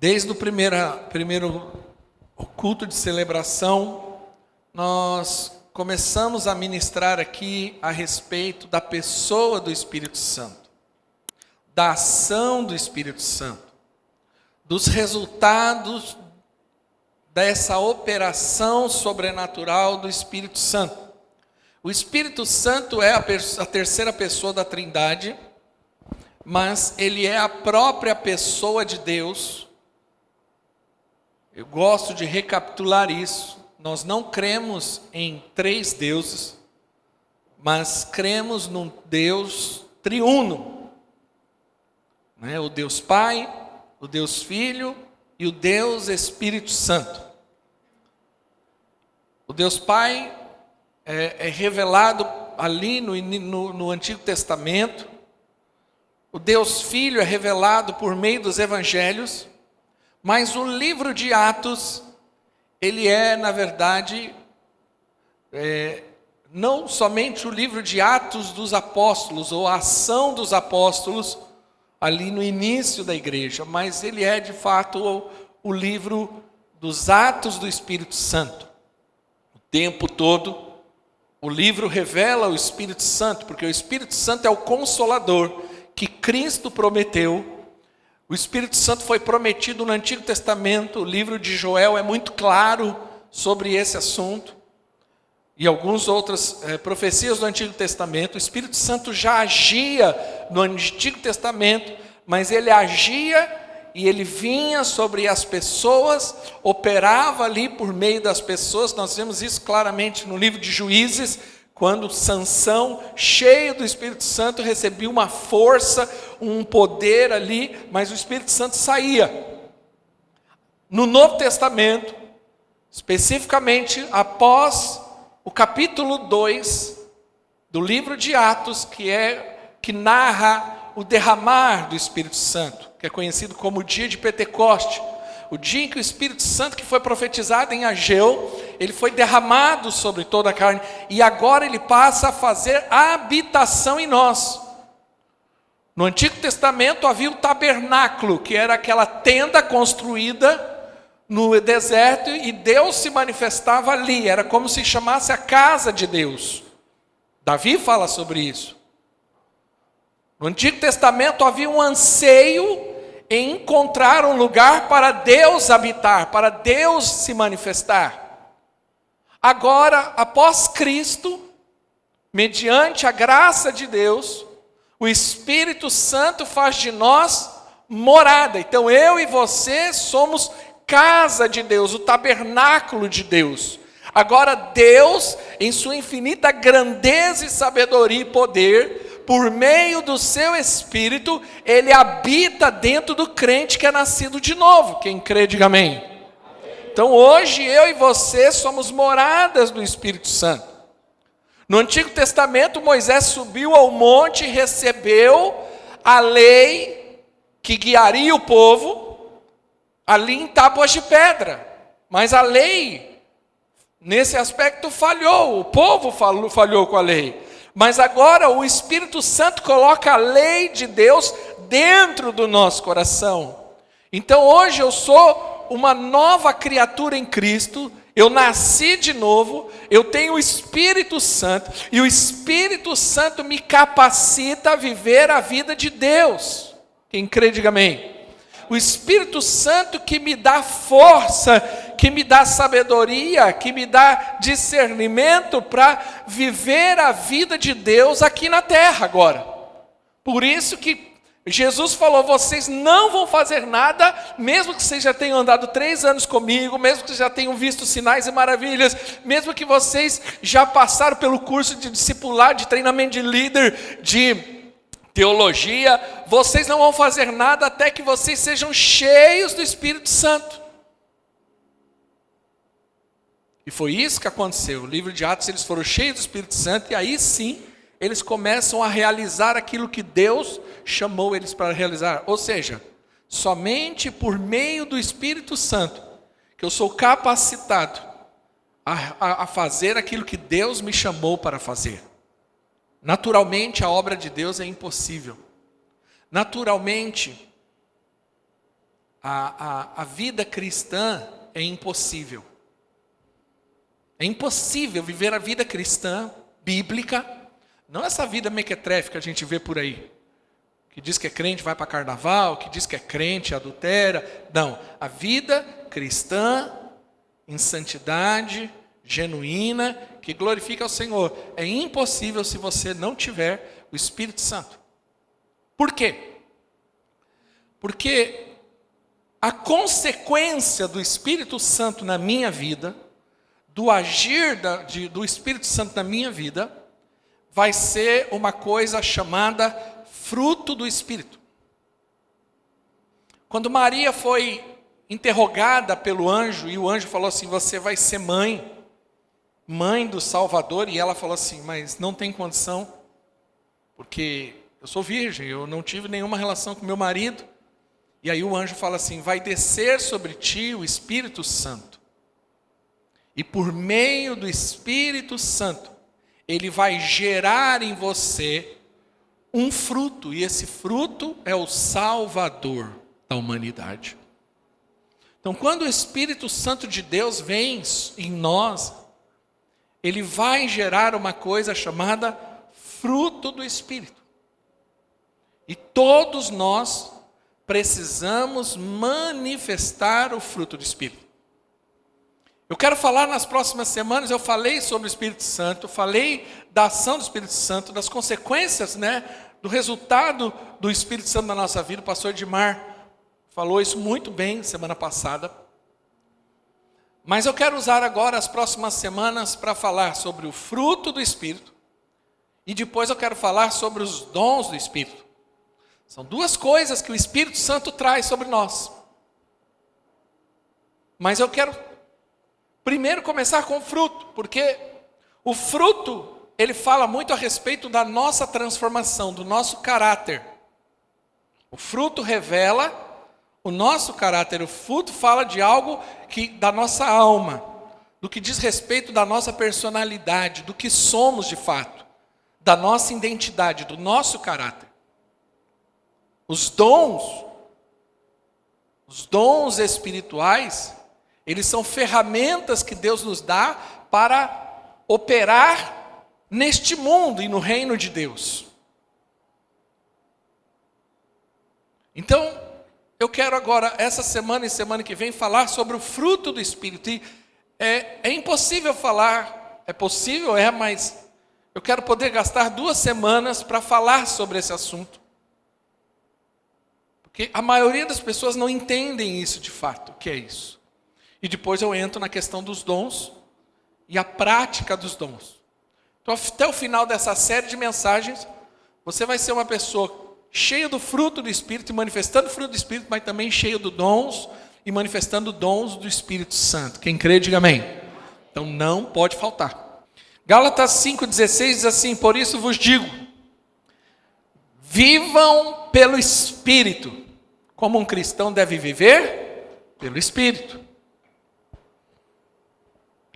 Desde o primeiro culto de celebração, nós começamos a ministrar aqui a respeito da pessoa do Espírito Santo, da ação do Espírito Santo, dos resultados dessa operação sobrenatural do Espírito Santo. O Espírito Santo é a terceira pessoa da Trindade, mas ele é a própria pessoa de Deus. Eu gosto de recapitular isso. Nós não cremos em três deuses, mas cremos num Deus triuno, né? O Deus Pai, o Deus Filho e o Deus Espírito Santo. O Deus Pai é revelado ali no Antigo Testamento. O Deus Filho é revelado por meio dos Evangelhos. Mas o livro de Atos, ele é, na verdade, não somente o livro de Atos dos Apóstolos, ou a ação dos apóstolos, ali no início da igreja, mas ele é, de fato, o livro dos Atos do Espírito Santo. O tempo todo, o livro revela o Espírito Santo, porque o Espírito Santo é o Consolador que Cristo prometeu. O Espírito Santo foi prometido no Antigo Testamento. O livro de Joel é muito claro sobre esse assunto. E algumas outras profecias do Antigo Testamento. O Espírito Santo já agia no Antigo Testamento, mas ele agia e ele vinha sobre as pessoas, operava ali por meio das pessoas. Nós vemos isso claramente no livro de Juízes, quando Sansão, cheio do Espírito Santo, recebia uma força, um poder ali, mas o Espírito Santo saía. No Novo Testamento, especificamente após o capítulo 2 do livro de Atos, que narra o derramar do Espírito Santo, que é conhecido como o dia de Pentecoste, o dia em que o Espírito Santo, que foi profetizado em Ageu, ele foi derramado sobre toda a carne, e agora ele passa a fazer habitação em nós. No Antigo Testamento havia o tabernáculo, que era aquela tenda construída no deserto, e Deus se manifestava ali, era como se chamasse a casa de Deus. Davi fala sobre isso. No Antigo Testamento havia um anseio em encontrar um lugar para Deus habitar, para Deus se manifestar. Agora, após Cristo, mediante a graça de Deus, o Espírito Santo faz de nós morada. Então eu e você somos casa de Deus, o tabernáculo de Deus. Agora Deus, em sua infinita grandeza e sabedoria e poder, por meio do seu Espírito, ele habita dentro do crente que é nascido de novo. Quem crê, diga amém. Então hoje eu e você somos moradas do Espírito Santo. No Antigo Testamento, Moisés subiu ao monte e recebeu a lei que guiaria o povo ali em tábuas de pedra. Mas a lei, nesse aspecto, falhou. O povo falhou com a lei. Mas agora o Espírito Santo coloca a lei de Deus dentro do nosso coração. Então hoje eu sou uma nova criatura em Cristo, eu nasci de novo, eu tenho o Espírito Santo, e o Espírito Santo me capacita a viver a vida de Deus. Quem crê, diga amém. O Espírito Santo que me dá força, que me dá sabedoria, que me dá discernimento para viver a vida de Deus aqui na terra agora. Por isso que Jesus falou, vocês não vão fazer nada, mesmo que vocês já tenham andado 3 anos comigo, mesmo que já tenham visto sinais e maravilhas, mesmo que vocês já passaram pelo curso de discipular, de treinamento de líder, de teologia, vocês não vão fazer nada até que vocês sejam cheios do Espírito Santo. E foi isso que aconteceu. O livro de Atos, eles foram cheios do Espírito Santo, e aí sim, eles começam a realizar aquilo que Deus chamou eles para realizar. Ou seja, somente por meio do Espírito Santo, que eu sou capacitado a fazer aquilo que Deus me chamou para fazer. Naturalmente, a obra de Deus é impossível. Naturalmente, a vida cristã é impossível. É impossível viver a vida cristã, bíblica, não essa vida mequetrefe que a gente vê por aí, que diz que é crente, vai para carnaval, que diz que é crente, adultera. Não, a vida cristã, em santidade, genuína, que glorifica ao Senhor, é impossível se você não tiver o Espírito Santo. Por quê? Porque a consequência do Espírito Santo na minha vida, do agir do Espírito Santo na minha vida, vai ser uma coisa chamada fruto do Espírito. Quando Maria foi interrogada pelo anjo, e o anjo falou assim, você vai ser mãe do Salvador, e ela falou assim, mas não tem condição, porque eu sou virgem, eu não tive nenhuma relação com meu marido. E aí o anjo fala assim, vai descer sobre ti o Espírito Santo. E por meio do Espírito Santo, ele vai gerar em você um fruto. E esse fruto é o Salvador da humanidade. Então, quando o Espírito Santo de Deus vem em nós, ele vai gerar uma coisa chamada fruto do Espírito. E todos nós precisamos manifestar o fruto do Espírito. Eu quero falar nas próximas semanas, eu falei sobre o Espírito Santo, falei da ação do Espírito Santo, das consequências, do resultado do Espírito Santo na nossa vida. O pastor Edmar falou isso muito bem semana passada. Mas eu quero usar agora as próximas semanas para falar sobre o fruto do Espírito. E depois eu quero falar sobre os dons do Espírito. São duas coisas que o Espírito Santo traz sobre nós. Mas eu quero primeiro começar com o fruto, porque o fruto, ele fala muito a respeito da nossa transformação, do nosso caráter. O fruto revela o nosso caráter, o fruto fala de algo da nossa alma, do que diz respeito da nossa personalidade, do que somos de fato, da nossa identidade, do nosso caráter. Os dons espirituais, eles são ferramentas que Deus nos dá para operar neste mundo e no reino de Deus. Então, eu quero agora, essa semana e semana que vem, falar sobre o fruto do Espírito. E é impossível falar, é possível, mas eu quero poder gastar 2 semanas para falar sobre esse assunto. Porque a maioria das pessoas não entendem isso de fato, o que é isso. E depois eu entro na questão dos dons e a prática dos dons. Então, até o final dessa série de mensagens, você vai ser uma pessoa cheia do fruto do Espírito, e manifestando o fruto do Espírito, mas também cheio de dons e manifestando dons do Espírito Santo. Quem crê, diga amém. Então não pode faltar. Gálatas 5,16 diz assim, por isso vos digo, vivam pelo Espírito, como um cristão deve viver pelo Espírito.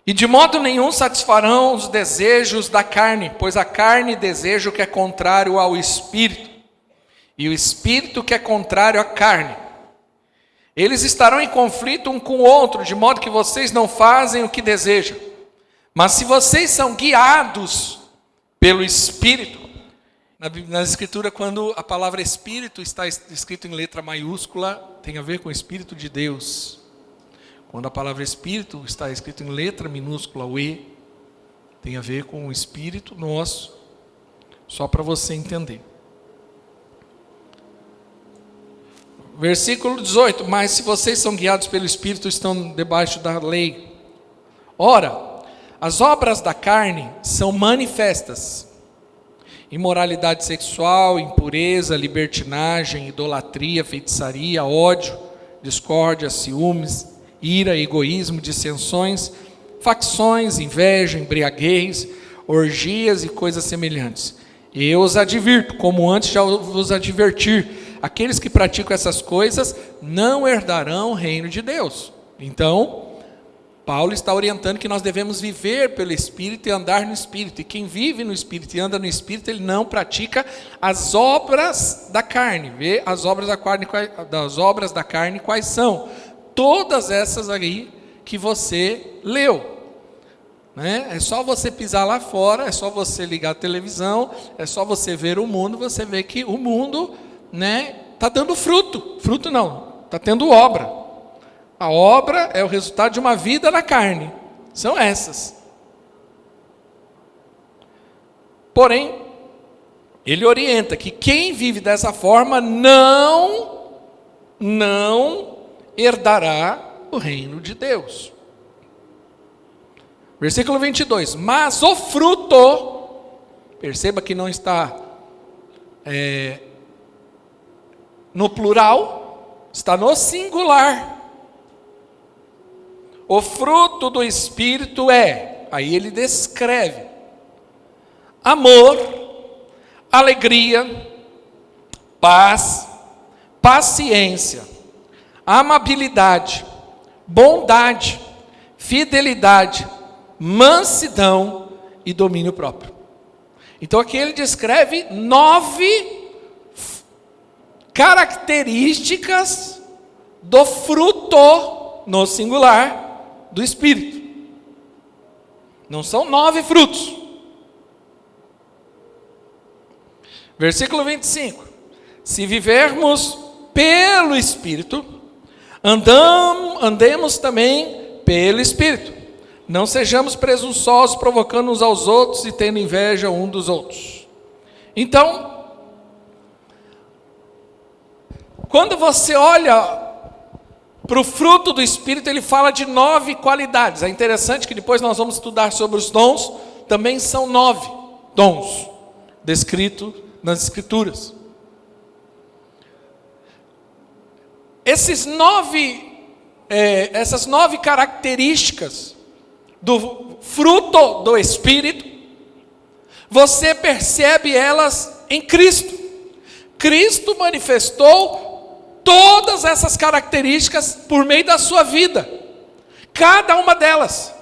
E de modo nenhum satisfarão os desejos da carne, pois a carne deseja o que é contrário ao Espírito, e o Espírito que é contrário à carne. Eles estarão em conflito um com o outro, de modo que vocês não fazem o que desejam. Mas se vocês são guiados pelo Espírito, na Escritura, quando a palavra Espírito está escrito em letra maiúscula, tem a ver com o Espírito de Deus. Quando a palavra Espírito está escrito em letra minúscula, o E, tem a ver com o Espírito nosso, só para você entender. Versículo 18, mas se vocês são guiados pelo Espírito, estão debaixo da lei. Ora, as obras da carne são manifestas: imoralidade sexual, impureza, libertinagem, idolatria, feitiçaria, ódio, discórdia, ciúmes, ira, egoísmo, dissensões, facções, inveja, embriaguez, orgias e coisas semelhantes. E eu os advirto, como antes já vos adverti, aqueles que praticam essas coisas não herdarão o reino de Deus. Então, Paulo está orientando que nós devemos viver pelo Espírito e andar no Espírito. E quem vive no Espírito e anda no Espírito, ele não pratica as obras da carne. Vê as obras da carne quais são? Todas essas aí que você leu. Né? É só você pisar lá fora, é só você ligar a televisão, é só você ver o mundo, você vê que o mundo, né, está dando fruto. Fruto não, está tendo obra. A obra é o resultado de uma vida na carne. São essas. Porém, ele orienta que quem vive dessa forma não herdará o reino de Deus. Versículo 22. Mas o fruto, perceba que não está no plural, está no singular. O fruto do Espírito aí ele descreve: amor, alegria, paz, paciência, amabilidade, bondade, fidelidade, mansidão e domínio próprio. Então aqui ele descreve 9 características do fruto, no singular, do Espírito. Não são 9 frutos. Versículo 25. Se vivermos pelo Espírito, andemos também pelo Espírito. Não sejamos presunçosos, provocando uns aos outros e tendo inveja um dos outros. Então, quando você olha para o fruto do Espírito, ele fala de 9 qualidades. É interessante que depois nós vamos estudar sobre os dons. Também são 9 dons descritos nas Escrituras. Essas 9 características do fruto do Espírito, você percebe elas em Cristo. Cristo manifestou todas essas características por meio da sua vida. Cada uma delas.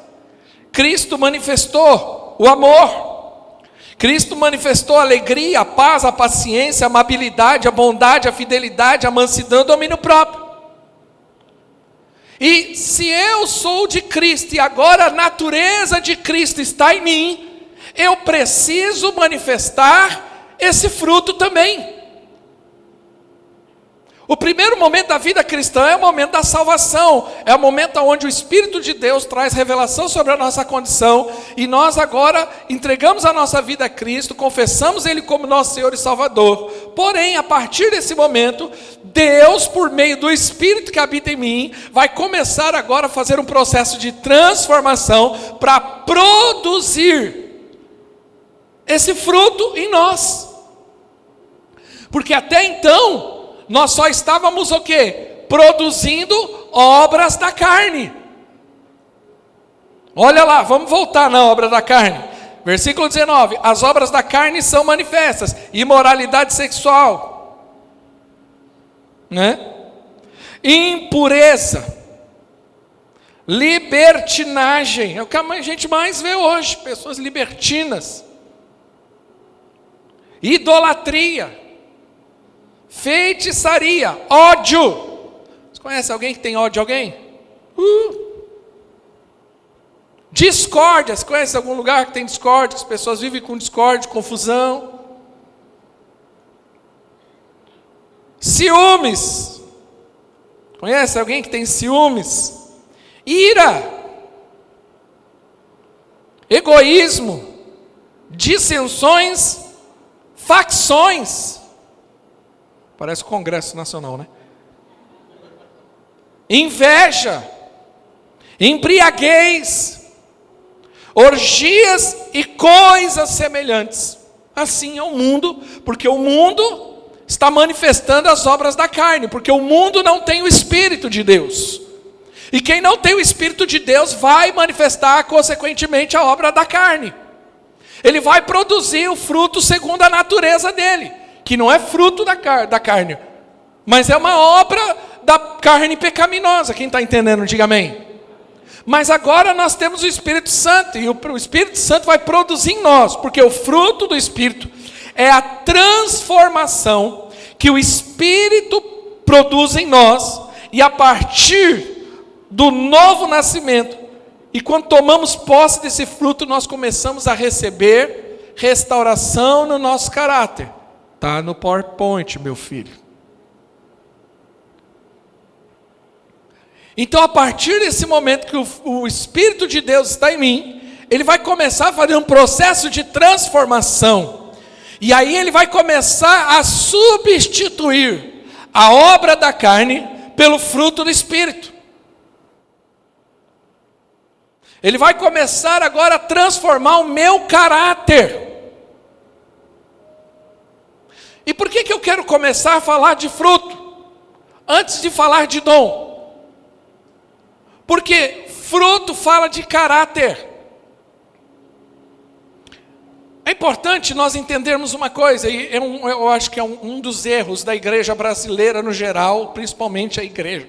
Cristo manifestou o amor. Cristo manifestou a alegria, a paz, a paciência, a amabilidade, a bondade, a fidelidade, a mansidão e o domínio próprio. E se eu sou de Cristo e agora a natureza de Cristo está em mim, eu preciso manifestar esse fruto também. O primeiro momento da vida cristã é o momento da salvação, é o momento onde o Espírito de Deus traz revelação sobre a nossa condição, e nós agora entregamos a nossa vida a Cristo, confessamos Ele como nosso Senhor e Salvador. Porém, a partir desse momento, Deus, por meio do Espírito que habita em mim, vai começar agora a fazer um processo de transformação para produzir esse fruto em nós. Porque até então, nós só estávamos o quê? Produzindo obras da carne. Olha lá, vamos voltar na obra da carne. Versículo 19. As obras da carne são manifestas: imoralidade sexual, né? Impureza, libertinagem. É o que a gente mais vê hoje, pessoas libertinas. Idolatria, feitiçaria, ódio. Você conhece alguém que tem ódio de alguém? Discórdia. Você conhece algum lugar que tem discórdia? As pessoas vivem com discórdia, confusão. Ciúmes. Conhece alguém que tem ciúmes? Ira. Egoísmo. Dissensões. Facções. Parece Congresso Nacional, né? Inveja, embriaguez, orgias e coisas semelhantes. Assim é o mundo, porque o mundo está manifestando as obras da carne, porque o mundo não tem o Espírito de Deus. E quem não tem o Espírito de Deus vai manifestar, consequentemente, a obra da carne. Ele vai produzir o fruto segundo a natureza dele, que não é fruto da carne, mas é uma obra da carne pecaminosa. Quem está entendendo, diga amém. Mas agora nós temos o Espírito Santo, e o Espírito Santo vai produzir em nós, porque o fruto do Espírito é a transformação que o Espírito produz em nós, e a partir do novo nascimento, e quando tomamos posse desse fruto, nós começamos a receber restauração no nosso caráter. Está no PowerPoint, meu filho. Então, a partir desse momento que o Espírito de Deus está em mim, ele vai começar a fazer um processo de transformação. E aí ele vai começar a substituir a obra da carne pelo fruto do Espírito. Ele vai começar agora a transformar o meu caráter. E por que eu quero começar a falar de fruto, antes de falar de dom? Porque fruto fala de caráter. É importante nós entendermos uma coisa, e eu acho que é um dos erros da igreja brasileira no geral, principalmente a igreja,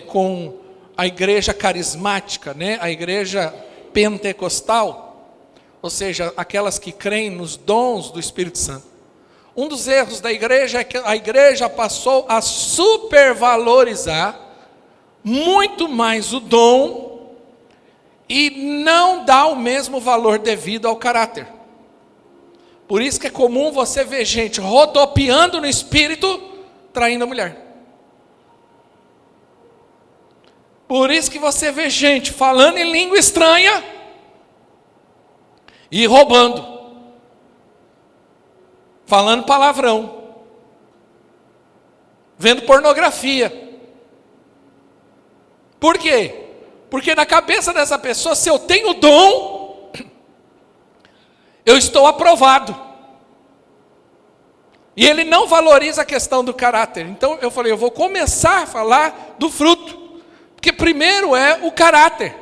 com a igreja carismática, né? A igreja pentecostal, ou seja, aquelas que creem nos dons do Espírito Santo. Um dos erros da igreja é que a igreja passou a supervalorizar muito mais o dom e não dá o mesmo valor devido ao caráter. Por isso que é comum você ver gente rodopiando no espírito, traindo a mulher. Por isso que você vê gente falando em língua estranha e roubando, falando palavrão, vendo pornografia. Por quê? Porque na cabeça dessa pessoa, se eu tenho dom, eu estou aprovado. E ele não valoriza a questão do caráter. Então eu falei, eu vou começar a falar do fruto. Porque primeiro é o caráter.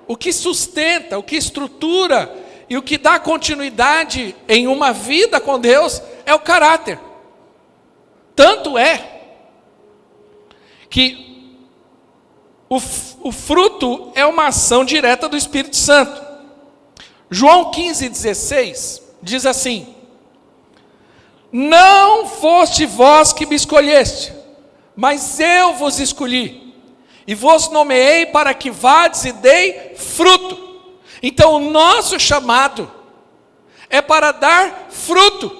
O que sustenta, o que estrutura e o que dá continuidade em uma vida com Deus é o caráter. Tanto é que o fruto é uma ação direta do Espírito Santo. João 15,16 diz assim: não foste vós que me escolheste, mas eu vos escolhi, e vos nomeei para que vades e dei fruto. Então o nosso chamado é para dar fruto.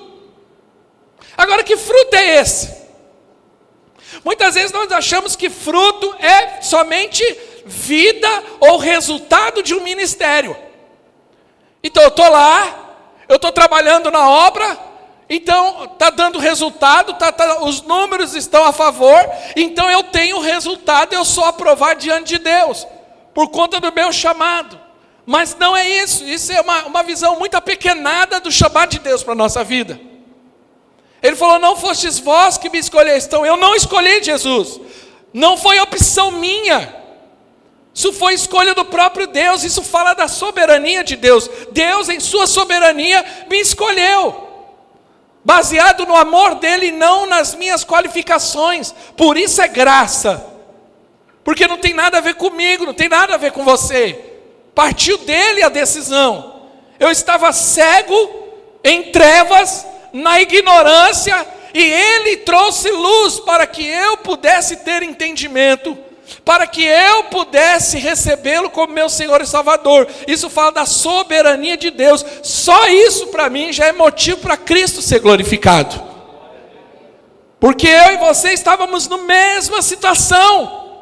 Agora, que fruto é esse? Muitas vezes nós achamos que fruto é somente vida ou resultado de um ministério. Então eu estou lá, eu estou trabalhando na obra, então está dando resultado, os números estão a favor, então eu tenho resultado, eu sou aprovado diante de Deus, por conta do meu chamado. Mas não é isso, isso é uma visão muito apequenada do chamado de Deus para a nossa vida. Ele falou, não fostes vós que me escolheste. Então eu não escolhi Jesus, não foi opção minha, isso foi escolha do próprio Deus. Isso fala da soberania de Deus. Deus em sua soberania me escolheu, baseado no amor dele e não nas minhas qualificações. Por isso é graça, porque não tem nada a ver comigo, não tem nada a ver com você, partiu dele a decisão. Eu estava cego, em trevas, na ignorância, e ele trouxe luz para que eu pudesse ter entendimento, para que eu pudesse recebê-lo como meu Senhor e Salvador. Isso fala da soberania de Deus. Só isso para mim já é motivo para Cristo ser glorificado, porque eu e você estávamos na mesma situação,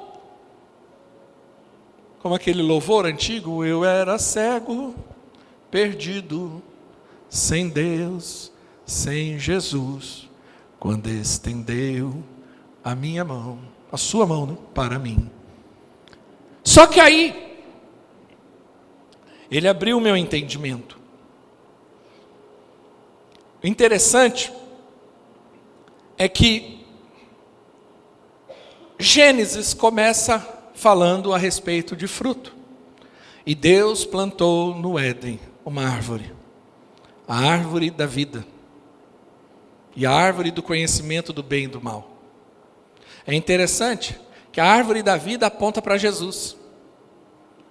como aquele louvor antigo: eu era cego, perdido, sem Deus, sem Jesus, quando estendeu a minha mão, a sua mão, né, para mim. Só que aí, ele abriu o meu entendimento. O interessante é que Gênesis começa falando a respeito de fruto. E Deus plantou no Éden uma árvore, a árvore da vida, e a árvore do conhecimento do bem e do mal. É interessante que a árvore da vida aponta para Jesus.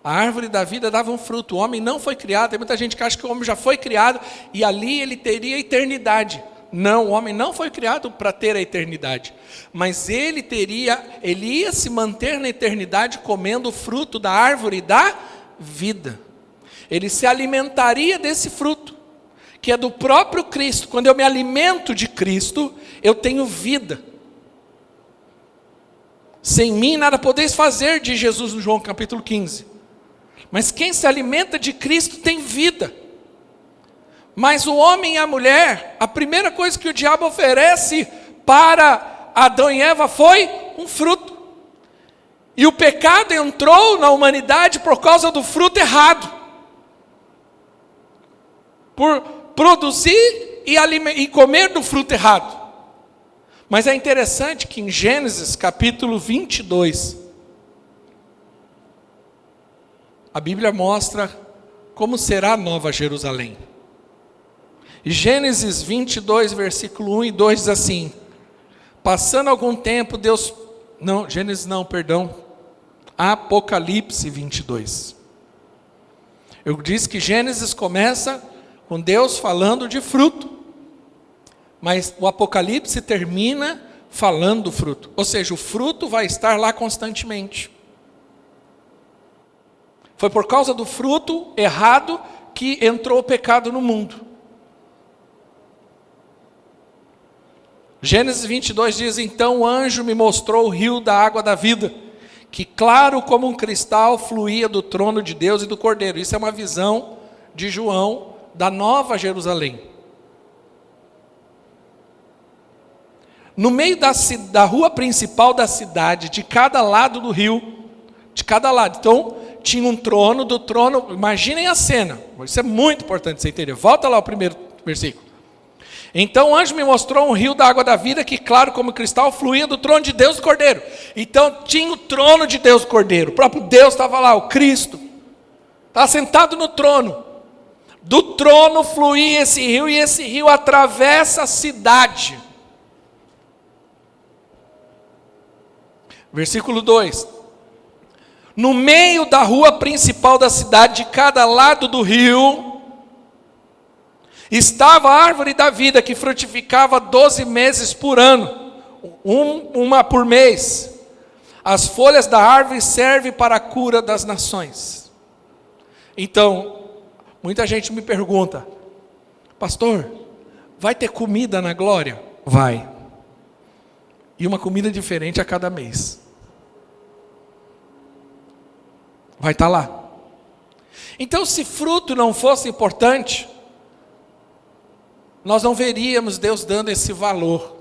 A árvore da vida dava um fruto. O homem não foi criado. Tem muita gente que acha que o homem já foi criado e ali ele teria eternidade. Não, o homem não foi criado para ter a eternidade. Mas ele ia se manter na eternidade comendo o fruto da árvore da vida. Ele se alimentaria desse fruto, que é do próprio Cristo. Quando eu me alimento de Cristo, eu tenho vida. Sem mim nada podeis fazer, diz Jesus no João capítulo 15. Mas quem se alimenta de Cristo tem vida. Mas o homem e a mulher, a primeira coisa que o diabo oferece para Adão e Eva foi um fruto. E o pecado entrou na humanidade por causa do fruto errado. Por produzir e comer do fruto errado. Mas é interessante que em Gênesis capítulo 22, a Bíblia mostra como será a Nova Jerusalém. E Gênesis 22, versículo 1 e 2 diz assim: passando algum tempo, Apocalipse 22. Eu disse que Gênesis começa com Deus falando de fruto, mas o Apocalipse termina falando do fruto. Ou seja, o fruto vai estar lá constantemente. Foi por causa do fruto errado que entrou o pecado no mundo. Gênesis 22 diz: então o anjo me mostrou o rio da água da vida, que claro como um cristal fluía do trono de Deus e do Cordeiro. Isso é uma visão de João da Nova Jerusalém. No meio da rua principal da cidade, de cada lado do rio, de cada lado. Então, tinha um trono, do trono, imaginem a cena, isso é muito importante você entender. Volta lá ao primeiro versículo. Então o anjo me mostrou um rio da água da vida, que claro como cristal fluía do trono de Deus e do Cordeiro. Então tinha o trono de Deus e do Cordeiro, o próprio Deus estava lá, o Cristo, estava sentado no trono. Do trono fluía esse rio, e esse rio atravessa a cidade. Versículo 2. No meio da rua principal da cidade, de cada lado do rio, estava a árvore da vida, que frutificava 12 meses por ano, uma por mês. As folhas da árvore servem para a cura das nações. Então, muita gente me pergunta: pastor, vai ter comida na glória? Vai. E uma comida diferente a cada mês. Vai estar lá. Então, se fruto não fosse importante, nós não veríamos Deus dando esse valor.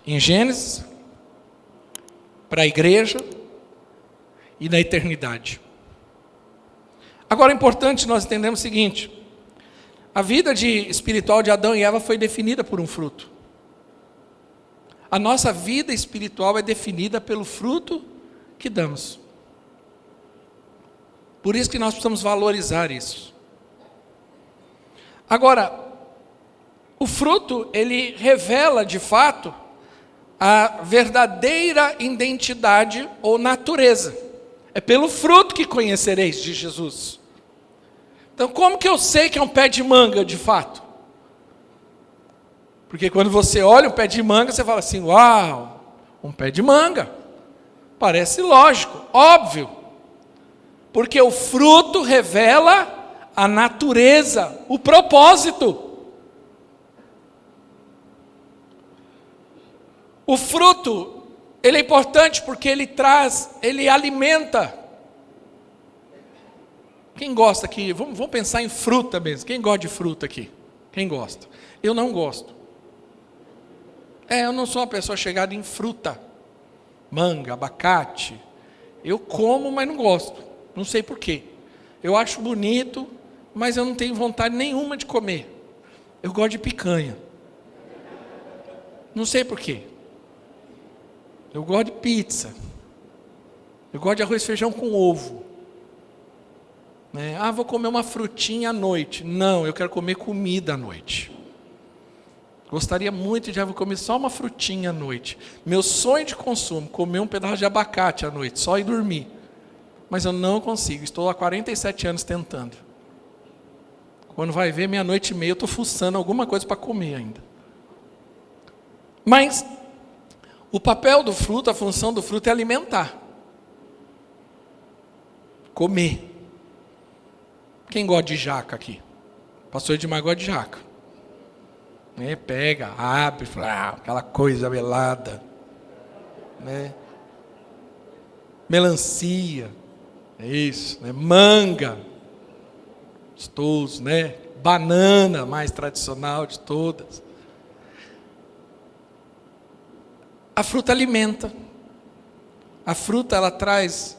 Em Gênesis, para a igreja e na eternidade. Agora é importante nós entendermos o seguinte: a vida espiritual de Adão e Eva foi definida por um fruto. A nossa vida espiritual é definida pelo fruto que damos. Por isso que nós precisamos valorizar isso. Agora, o fruto, ele revela de fato a verdadeira identidade ou natureza. É pelo fruto que conhecereis, diz Jesus. Então, como que eu sei que é um pé de manga de fato? Porque quando você olha um pé de manga, você fala assim: uau, um pé de manga. Parece lógico, óbvio. Porque o fruto revela a natureza, o propósito. O fruto, ele é importante porque ele alimenta. Quem gosta aqui, vamos pensar em fruta mesmo. Quem gosta de fruta aqui? Quem gosta? Eu não gosto. Eu não sou uma pessoa chegada em fruta. Manga, abacate. Eu como, mas não gosto. Não sei porquê. Eu acho bonito, mas eu não tenho vontade nenhuma de comer. Eu gosto de picanha. Não sei porquê. Eu gosto de pizza. Eu gosto de arroz e feijão com ovo. Vou comer uma frutinha à noite. Não, eu quero comer comida à noite. Gostaria muito de comer só uma frutinha à noite. Meu sonho de consumo, comer um pedaço de abacate à noite, só ir dormir. Mas eu não consigo, estou há 47 anos tentando. Quando vai ver, meia-noite e meia, eu estou fuçando alguma coisa para comer ainda. Mas o papel do fruto, a função do fruto é alimentar. Comer. Quem gosta de jaca aqui? O pastor Edmar gosta de jaca. Pega, abre, aquela coisa melada. Melancia. É isso. Manga. Gostoso, Banana, mais tradicional de todas. A fruta alimenta. A fruta, ela traz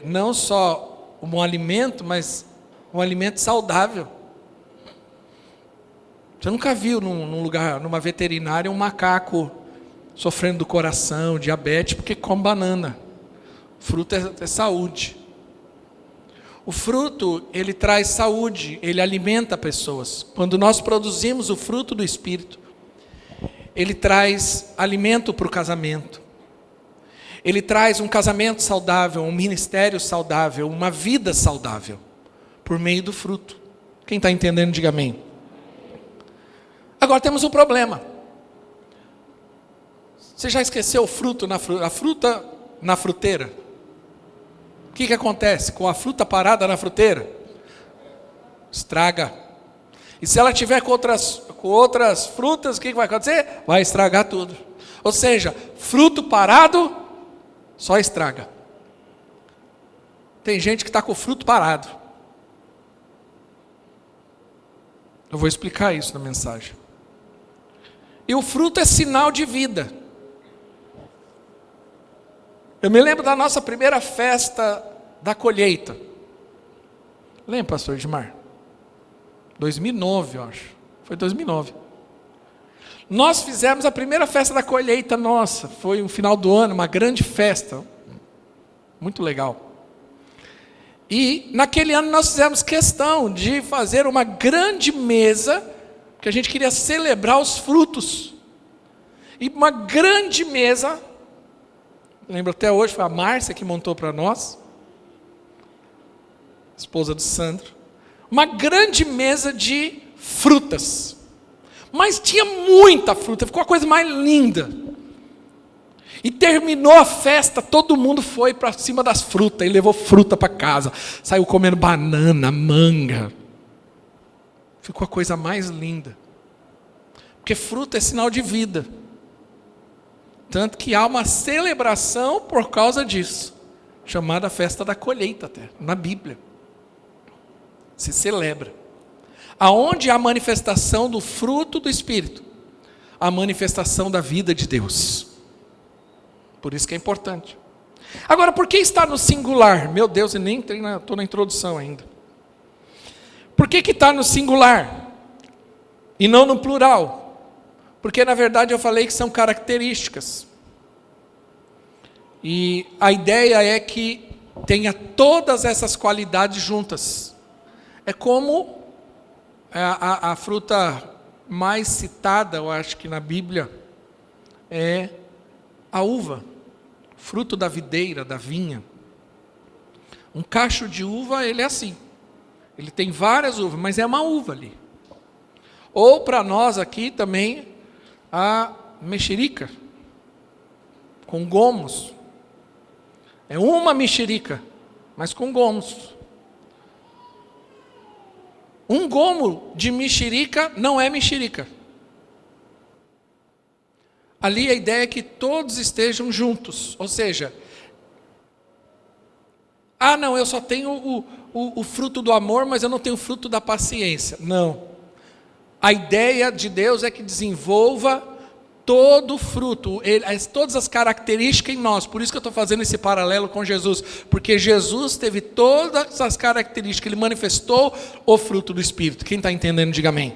não só um alimento, mas um alimento saudável. Você nunca viu num lugar, numa veterinária, um macaco sofrendo do coração, diabetes, porque come banana. Fruta é saúde. O fruto, ele traz saúde, ele alimenta pessoas. Quando nós produzimos o fruto do Espírito, ele traz alimento para o casamento. Ele traz um casamento saudável, um ministério saudável, uma vida saudável, por meio do fruto. Quem está entendendo, diga amém. Agora temos um problema. Você já esqueceu o fruto a fruta na fruteira? O que acontece com a fruta parada na fruteira? Estraga. E se ela tiver com outras frutas, o que vai acontecer? Vai estragar tudo. Ou seja, fruto parado só estraga. Tem gente que está com o fruto parado. Eu vou explicar isso na mensagem. E o fruto é sinal de vida. Eu me lembro da nossa primeira festa da colheita. Lembra, pastor Edmar? 2009, eu acho. Foi 2009. Nós fizemos a primeira festa da colheita nossa. Foi um final do ano, uma grande festa. Muito legal. E naquele ano nós fizemos questão de fazer uma grande mesa, porque a gente queria celebrar os frutos. E uma grande mesa, lembro até hoje, foi a Márcia que montou para nós, esposa do Sandro. Uma grande mesa de frutas. Mas tinha muita fruta, ficou a coisa mais linda. E terminou a festa, todo mundo foi para cima das frutas e levou fruta para casa. Saiu comendo banana, manga. Ficou a coisa mais linda. Porque fruta é sinal de vida. Tanto que há uma celebração por causa disso, chamada festa da colheita até, na Bíblia. Se celebra. Aonde há a manifestação do fruto do Espírito, a manifestação da vida de Deus. Por isso que é importante. Agora, por que está no singular? Meu Deus, eu nem estou na introdução ainda. Por que está no singular e não no plural? Porque na verdade eu falei que são características. E a ideia é que tenha todas essas qualidades juntas. É como a fruta mais citada, eu acho que na Bíblia, é a uva. Fruto da videira, da vinha. Um cacho de uva, ele é assim. Ele tem várias uvas, mas é uma uva ali. Ou para nós aqui também, a mexerica, com gomos. É uma mexerica, mas com gomos. Um gomo de mexerica não é mexerica. Ali a ideia é que todos estejam juntos. Ou seja, não, eu só tenho o fruto do amor, mas eu não tenho o fruto da paciência. Não. A ideia de Deus é que desenvolva todo o fruto, todas as características em nós. Por isso que eu estou fazendo esse paralelo com Jesus. Porque Jesus teve todas as características, Ele manifestou o fruto do Espírito. Quem está entendendo, diga amém.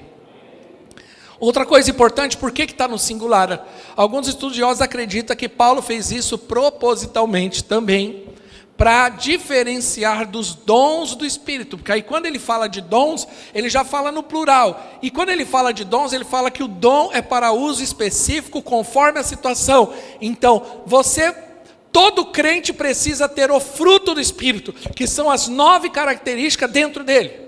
Outra coisa importante, por que está no singular? Alguns estudiosos acreditam que Paulo fez isso propositalmente também, para diferenciar dos dons do Espírito, porque aí quando ele fala de dons, ele já fala no plural, e quando ele fala de dons, ele fala que o dom é para uso específico, conforme a situação. Então, todo crente precisa ter o fruto do Espírito, que são as 9 características dentro dele,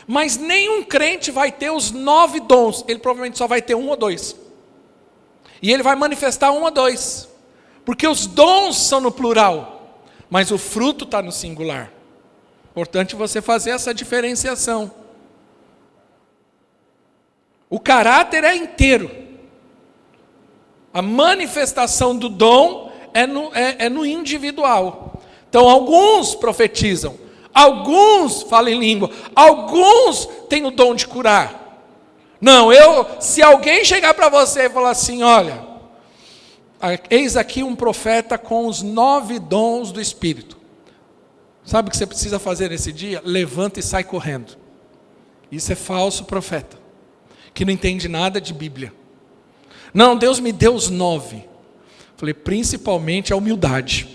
mas nenhum crente vai ter os 9 dons, ele provavelmente só vai ter 1 ou 2, e ele vai manifestar 1 ou 2, porque os dons são no plural, mas o fruto está no singular. Importante você fazer essa diferenciação. O caráter é inteiro. A manifestação do dom é no individual. Então, alguns profetizam, alguns falam em língua, alguns têm o dom de curar. Não, se alguém chegar para você e falar assim, olha, eis aqui um profeta com os 9 dons do Espírito. Sabe o que você precisa fazer nesse dia? Levanta e sai correndo. Isso é falso profeta, que não entende nada de Bíblia. Não, Deus me deu os 9. Falei, principalmente a humildade.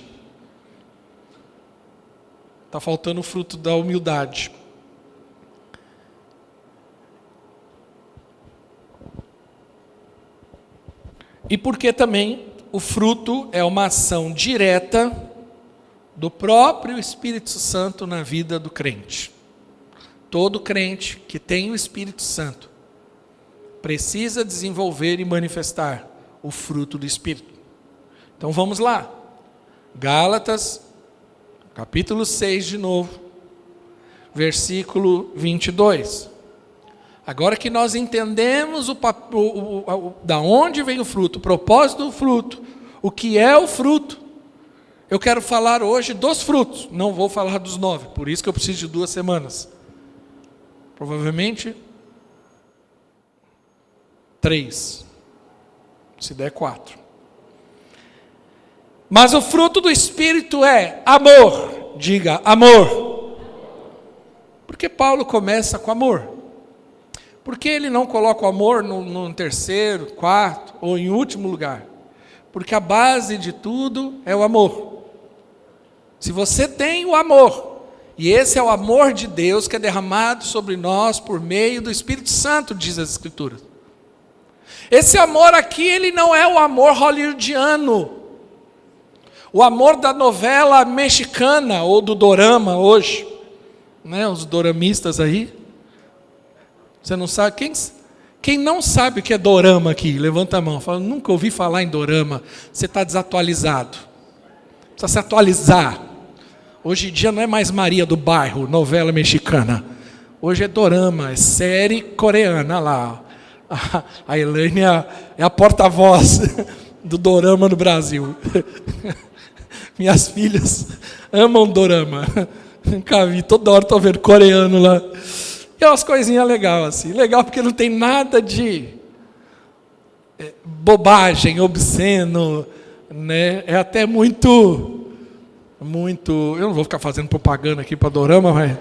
Está faltando o fruto da humildade. E porque também o fruto é uma ação direta do próprio Espírito Santo na vida do crente. Todo crente que tem o Espírito Santo precisa desenvolver e manifestar o fruto do Espírito. Então vamos lá. Gálatas, capítulo 6 de novo, versículo 22. Agora que nós entendemos da onde vem o fruto, o propósito do fruto, o que é o fruto, eu quero falar hoje dos frutos, não vou falar dos 9, por isso que eu preciso de 2 semanas. Provavelmente 3, se der 4. Mas o fruto do Espírito é amor, diga amor. Porque Paulo começa com amor. Por que ele não coloca o amor no terceiro, quarto ou em último lugar? Porque a base de tudo é o amor. Se você tem o amor, e esse é o amor de Deus que é derramado sobre nós por meio do Espírito Santo, diz as Escrituras. Esse amor aqui, ele não é o amor hollywoodiano, o amor da novela mexicana ou do dorama hoje, né? Os doramistas aí. Você não sabe? Quem não sabe o que é dorama aqui? Levanta a mão. Fala, nunca ouvi falar em dorama. Você está desatualizado. Precisa se atualizar. Hoje em dia não é mais Maria do Bairro, novela mexicana. Hoje é dorama, é série coreana lá. A Elaine é a porta-voz do dorama no Brasil. Minhas filhas amam dorama. Nunca vi, toda hora estou vendo coreano lá. E é umas coisinhas legais assim. Legal porque não tem nada de bobagem, obsceno, né? É até muito... Eu não vou ficar fazendo propaganda aqui para dorama, mas...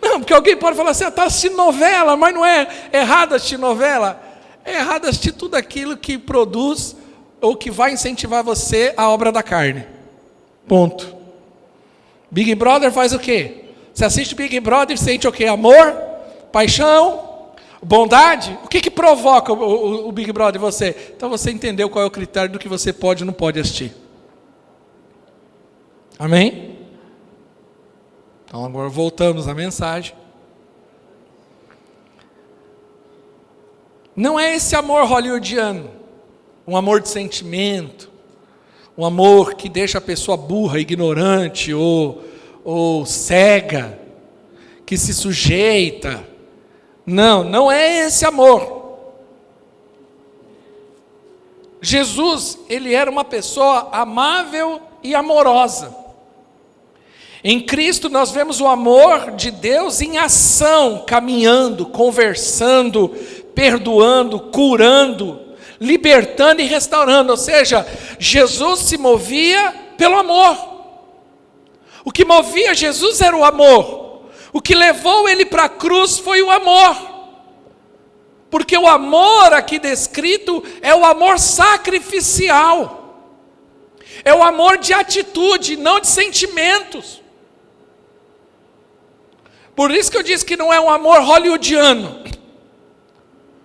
Não, porque alguém pode falar assim, está assistindo novela, mas não é errado assistir novela. É errado assistir tudo aquilo que produz ou que vai incentivar você a obra da carne. Ponto. Big Brother faz o quê? Você assiste Big Brother e sente o quê? Amor? Paixão? Bondade? O que provoca o Big Brother em você? Então você entendeu qual é o critério do que você pode e não pode assistir. Amém? Então agora voltamos à mensagem. Não é esse amor hollywoodiano, um amor de sentimento, um amor que deixa a pessoa burra, ignorante ou cega, que se sujeita. Não é esse amor. Jesus, ele era uma pessoa amável e amorosa. Em Cristo nós vemos o amor de Deus em ação, caminhando, conversando, perdoando, curando, libertando e restaurando. Ou seja, Jesus se movia pelo amor. O que movia Jesus era o amor. O que levou ele para a cruz foi o amor. Porque o amor aqui descrito é o amor sacrificial. É o amor de atitude, não de sentimentos. Por isso que eu disse que não é um amor hollywoodiano.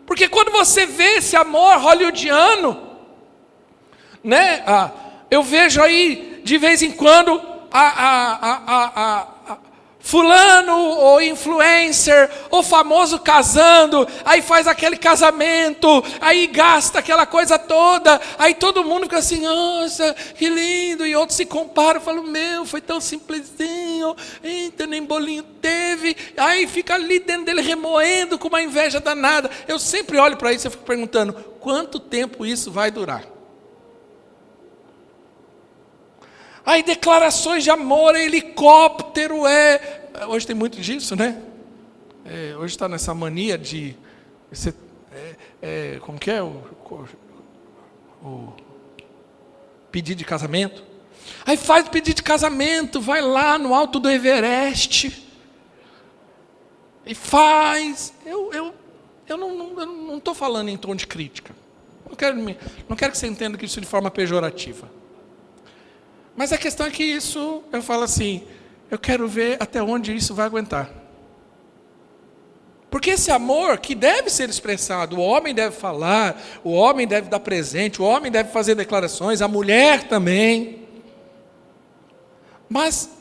Porque quando você vê esse amor hollywoodiano, né? Eu vejo aí, de vez em quando, fulano, ou influencer, ou famoso casando, aí faz aquele casamento, aí gasta aquela coisa toda, aí todo mundo fica assim, nossa, que lindo, e outros se comparam, falam, meu, foi tão simplesinho, eita, nem bolinho teve, aí fica ali dentro dele remoendo com uma inveja danada. Eu sempre olho para isso e fico perguntando, quanto tempo isso vai durar? Aí declarações de amor, helicóptero, hoje tem muito disso, né? Hoje está nessa mania de, como que é o pedido de casamento? Aí faz o pedido de casamento, vai lá no alto do Everest, e faz, eu não estou falando em tom de crítica, não quero que você entenda que isso de forma pejorativa. Mas a questão é que isso, eu falo assim, eu quero ver até onde isso vai aguentar. Porque esse amor que deve ser expressado, o homem deve falar, o homem deve dar presente, o homem deve fazer declarações, a mulher também. Mas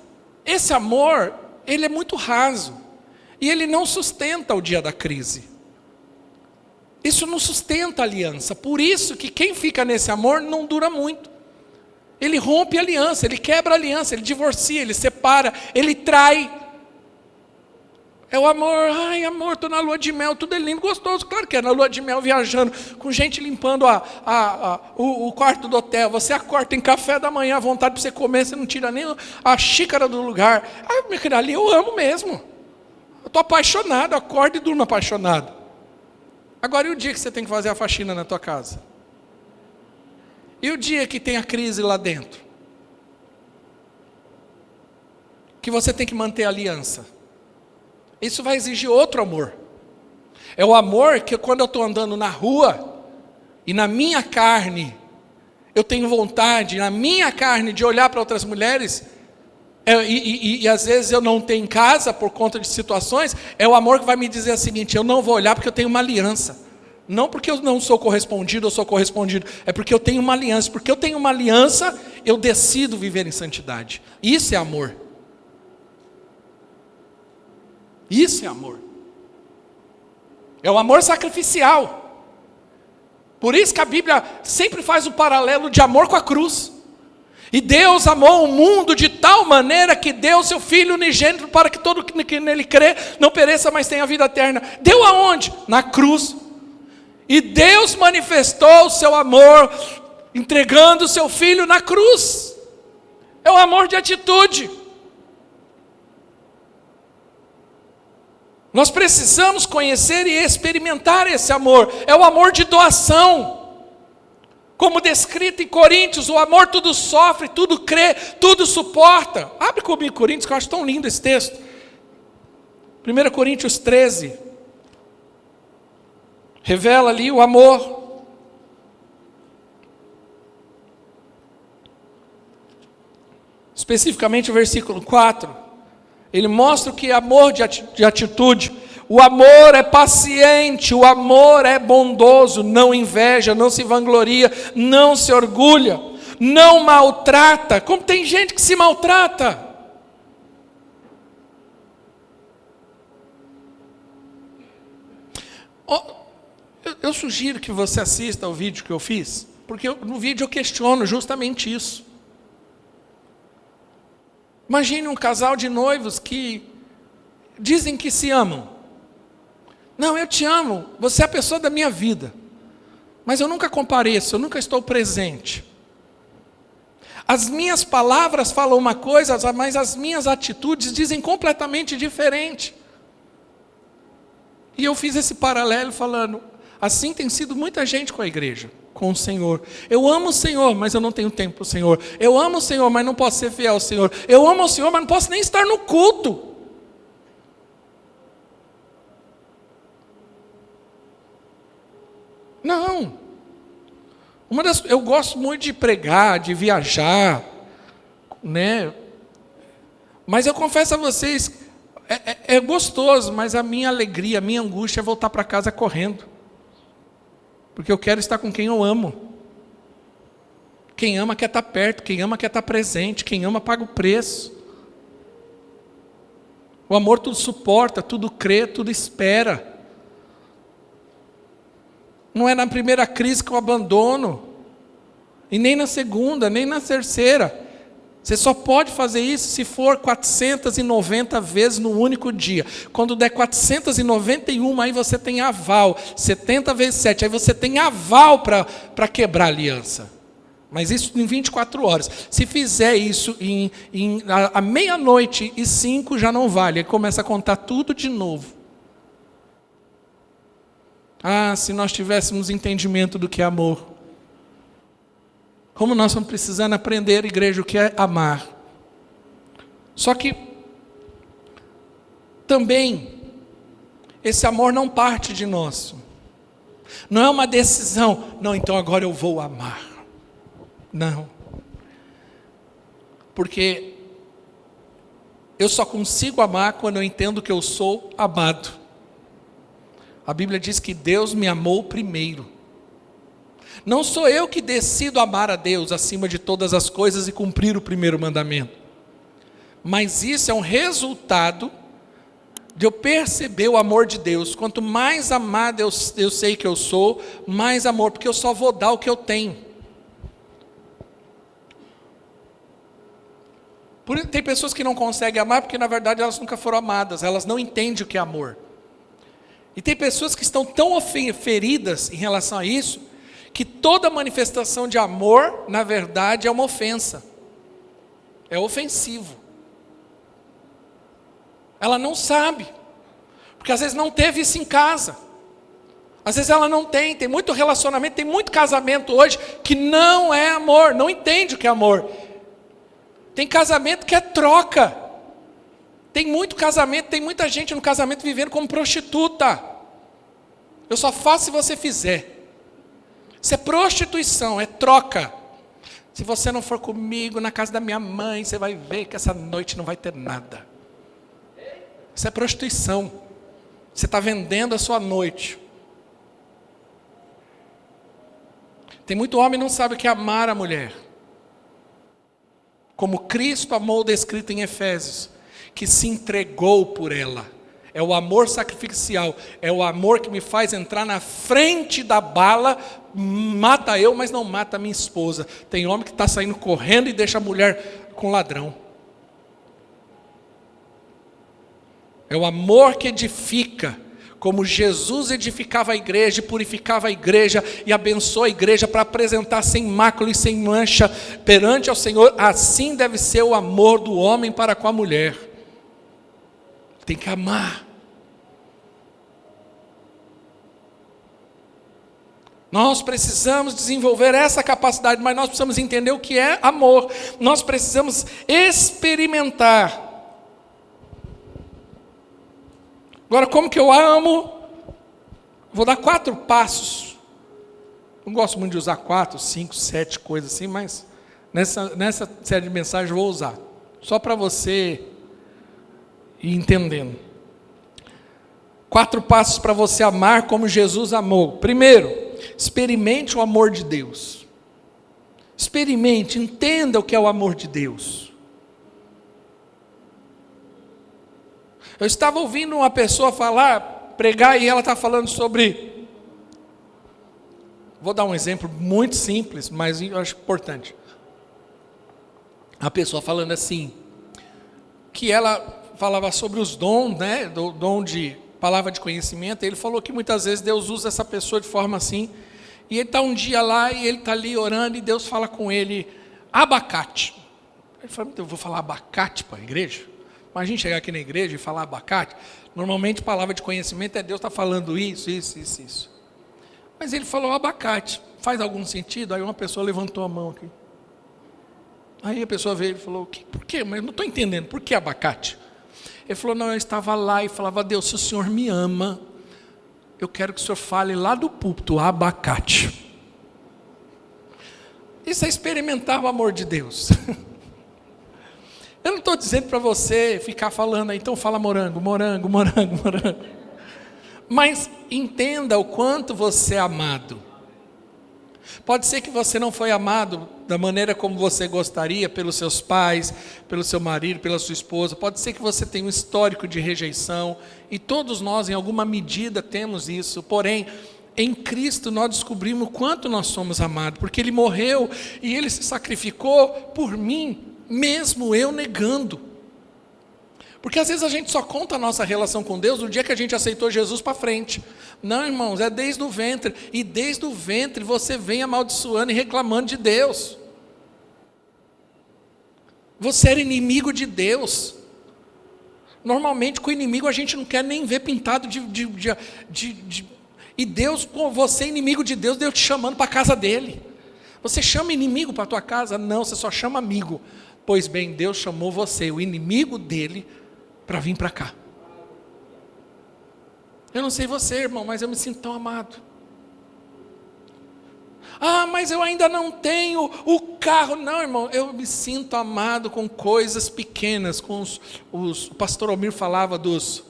esse amor, ele é muito raso. E ele não sustenta o dia da crise. Isso não sustenta a aliança. Por isso que quem fica nesse amor não dura muito. Ele rompe a aliança, ele quebra a aliança, ele divorcia, ele separa, ele trai. É o amor, ai amor, estou na lua de mel, tudo é lindo, gostoso, claro que é, na lua de mel viajando, com gente limpando o quarto do hotel, você acorda, tem café da manhã, à vontade para você comer, você não tira nem a xícara do lugar. Ah, meu querido, ali eu amo mesmo, eu estou apaixonado, acordo e durmo apaixonado. Agora e o dia que você tem que fazer a faxina na tua casa? E o dia que tem a crise lá dentro? Que você tem que manter a aliança. Isso vai exigir outro amor. É o amor que quando eu estou andando na rua, e na minha carne, eu tenho vontade, na minha carne, de olhar para outras mulheres, e às vezes eu não tenho em casa, por conta de situações, é o amor que vai me dizer o seguinte, eu não vou olhar porque eu tenho uma aliança. Não porque eu não sou correspondido, eu sou correspondido. É porque eu tenho uma aliança. Porque eu tenho uma aliança, eu decido viver em santidade. Isso é amor. Isso é amor. É o amor sacrificial. Por isso que a Bíblia sempre faz o paralelo de amor com a cruz. E Deus amou o mundo de tal maneira que deu o seu Filho unigênito para que todo que nele crê não pereça, mas tenha vida eterna. Deu aonde? Na cruz. E Deus manifestou o seu amor, entregando o seu Filho na cruz. É o amor de atitude. Nós precisamos conhecer e experimentar esse amor. É o amor de doação. Como descrito em Coríntios, o amor tudo sofre, tudo crê, tudo suporta. Abre comigo Coríntios, que eu acho tão lindo esse texto. 1 Coríntios 13. Revela ali o amor. Especificamente o versículo 4. Ele mostra o que é amor de atitude. O amor é paciente, o amor é bondoso, não inveja, não se vangloria, não se orgulha, não maltrata. Como tem gente que se maltrata. Eu sugiro que você assista ao vídeo que eu fiz, porque no vídeo eu questiono justamente isso. Imagine um casal de noivos que dizem que se amam. Não, eu te amo, você é a pessoa da minha vida, mas eu nunca compareço, eu nunca estou presente. As minhas palavras falam uma coisa, mas as minhas atitudes dizem completamente diferente. E eu fiz esse paralelo falando, assim tem sido muita gente com a igreja, com o Senhor. Eu amo o Senhor, mas eu não tenho tempo para o Senhor. Eu amo o Senhor, mas não posso ser fiel ao Senhor. Eu amo o Senhor, mas não posso nem estar no culto. Não. Eu gosto muito de pregar, de viajar, né? Mas eu confesso a vocês, é gostoso, mas a minha alegria, a minha angústia é voltar para casa correndo. Porque eu quero estar com quem eu amo. Quem ama quer estar perto, quem ama quer estar presente, quem ama paga o preço. O amor tudo suporta, tudo crê, tudo espera. Não é na primeira crise que eu abandono, e nem na segunda, nem na terceira. Você só pode fazer isso se for 490 vezes no único dia. Quando der 491, aí você tem aval. 70 vezes 7, aí você tem aval para quebrar a aliança. Mas isso em 24 horas. Se fizer isso à meia-noite e 5, já não vale. Aí começa a contar tudo de novo. Ah, se nós tivéssemos entendimento do que é amor. Como nós estamos precisando aprender, igreja, o que é amar. Só que também esse amor não parte de nós. Não é uma decisão. Não, então agora eu vou amar. Não. Porque eu só consigo amar quando eu entendo que eu sou amado. A Bíblia diz que Deus me amou primeiro. Não sou eu que decido amar a Deus acima de todas as coisas e cumprir o primeiro mandamento. Mas isso é um resultado de eu perceber o amor de Deus. Quanto mais amado eu sei que eu sou, mais amor, porque eu só vou dar o que eu tenho. Tem pessoas que não conseguem amar porque na verdade elas nunca foram amadas, elas não entendem o que é amor. E tem pessoas que estão tão feridas em relação a isso, que toda manifestação de amor, na verdade, é uma ofensa. É ofensivo. Ela não sabe. Porque às vezes não teve isso em casa. Às vezes ela não tem. Tem muito relacionamento, tem muito casamento hoje que não é amor, não entende o que é amor. Tem casamento que é troca. Tem muito casamento, tem muita gente no casamento vivendo como prostituta. Eu só faço se você fizer. Isso é prostituição, é troca. Se você não for comigo na casa da minha mãe, você vai ver que essa noite não vai ter nada. Isso é prostituição. Você está vendendo a sua noite. Tem muito homem que não sabe o que é amar a mulher. Como Cristo amou, descrito em Efésios, que se entregou por ela. É o amor sacrificial, é o amor que me faz entrar na frente da bala, mata eu, mas não mata a minha esposa. Tem homem que está saindo correndo e deixa a mulher com ladrão. É o amor que edifica, como Jesus edificava a igreja, purificava a igreja e abençoa a igreja para apresentar sem mácula e sem mancha perante ao Senhor. Assim deve ser o amor do homem para com a mulher. Tem que amar. Nós precisamos desenvolver essa capacidade, mas nós precisamos entender o que é amor. Nós precisamos experimentar. Agora, como que eu amo? Vou dar 4 passos. Não gosto muito de usar 4, 5, 7 coisas assim, mas nessa série de mensagens eu vou usar. Só para você ir entendendo. 4 passos para você amar como Jesus amou. Primeiro, experimente o amor de Deus. Experimente, entenda o que é o amor de Deus. Eu estava ouvindo uma pessoa pregar, e ela está falando sobre... Vou dar um exemplo muito simples, mas eu acho importante. A pessoa falando assim, que ela falava sobre os dons, né, do dom de palavra de conhecimento. Ele falou que muitas vezes Deus usa essa pessoa de forma assim, e ele está um dia lá, e ele está ali orando, e Deus fala com ele, abacate. Ele fala, eu vou falar abacate para a igreja? Imagina chegar aqui na igreja e falar abacate. Normalmente palavra de conhecimento é Deus está falando isso. Mas ele falou abacate. Faz algum sentido? Aí uma pessoa levantou a mão aqui. Aí a pessoa veio e falou, por quê? Mas eu não estou entendendo, por que abacate? Ele falou, não, eu estava lá e falava, Deus, se o Senhor me ama, eu quero que o Senhor fale lá do púlpito, abacate. Isso é experimentar o amor de Deus. Eu não estou dizendo para você ficar falando, então fala morango, morango, morango, morango. Mas entenda o quanto você é amado. Pode ser que você não foi amado da maneira como você gostaria, pelos seus pais, pelo seu marido, pela sua esposa. Pode ser que você tenha um histórico de rejeição. E todos nós, em alguma medida, temos isso. Porém, em Cristo nós descobrimos o quanto nós somos amados. Porque Ele morreu e Ele se sacrificou por mim, mesmo eu negando. Porque às vezes a gente só conta a nossa relação com Deus no dia que a gente aceitou Jesus para frente. Não, irmãos, é desde o ventre. E desde o ventre você vem amaldiçoando e reclamando de Deus. Você era inimigo de Deus. Normalmente com o inimigo a gente não quer nem ver pintado E Deus, com você inimigo de Deus, Deus te chamando para a casa dele. Você chama inimigo para a tua casa? Não, você só chama amigo. Pois bem, Deus chamou você, o inimigo dele, para vir para cá. Eu não sei você, irmão, mas eu me sinto tão amado. Ah, mas eu ainda não tenho o carro. Não, irmão, eu me sinto amado com coisas pequenas. O pastor Almir falava dos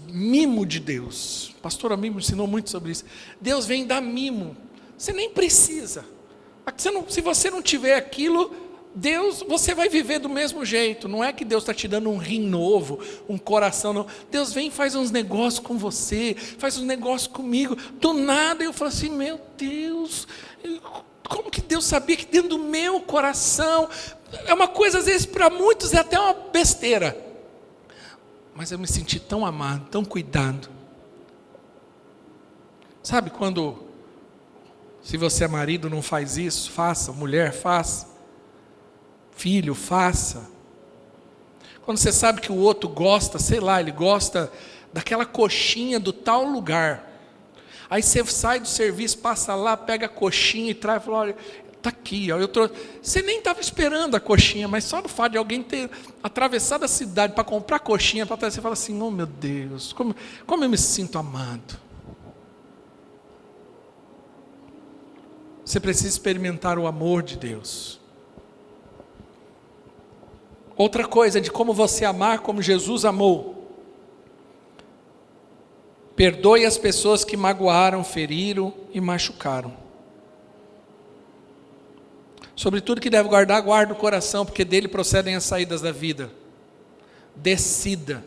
mimos de Deus. O pastor Almir me ensinou muito sobre isso. Deus vem dar mimo. Você nem precisa. Se você não tiver aquilo, Deus, você vai viver do mesmo jeito. Não é que Deus está te dando um rim novo, um coração novo. Deus vem e faz uns negócios com você, faz uns negócios comigo. Do nada eu falo assim, meu Deus, como que Deus sabia que dentro do meu coração, é uma coisa às vezes para muitos é até uma besteira. Mas eu me senti tão amado, tão cuidado. Sabe quando, se você é marido não faz isso, faça, mulher faça. Filho, faça. Quando você sabe que o outro gosta, sei lá, ele gosta daquela coxinha do tal lugar. Aí você sai do serviço, passa lá, pega a coxinha e traz e fala, olha, está aqui. Ó, você nem estava esperando a coxinha, mas só no fato de alguém ter atravessado a cidade para comprar coxinha, para trás, você fala assim, oh meu Deus, como eu me sinto amado. Você precisa experimentar o amor de Deus. Outra coisa de como você amar como Jesus amou. Perdoe as pessoas que magoaram, feriram e machucaram. Sobre tudo que deve guardar, guarda o coração, porque dele procedem as saídas da vida. Decida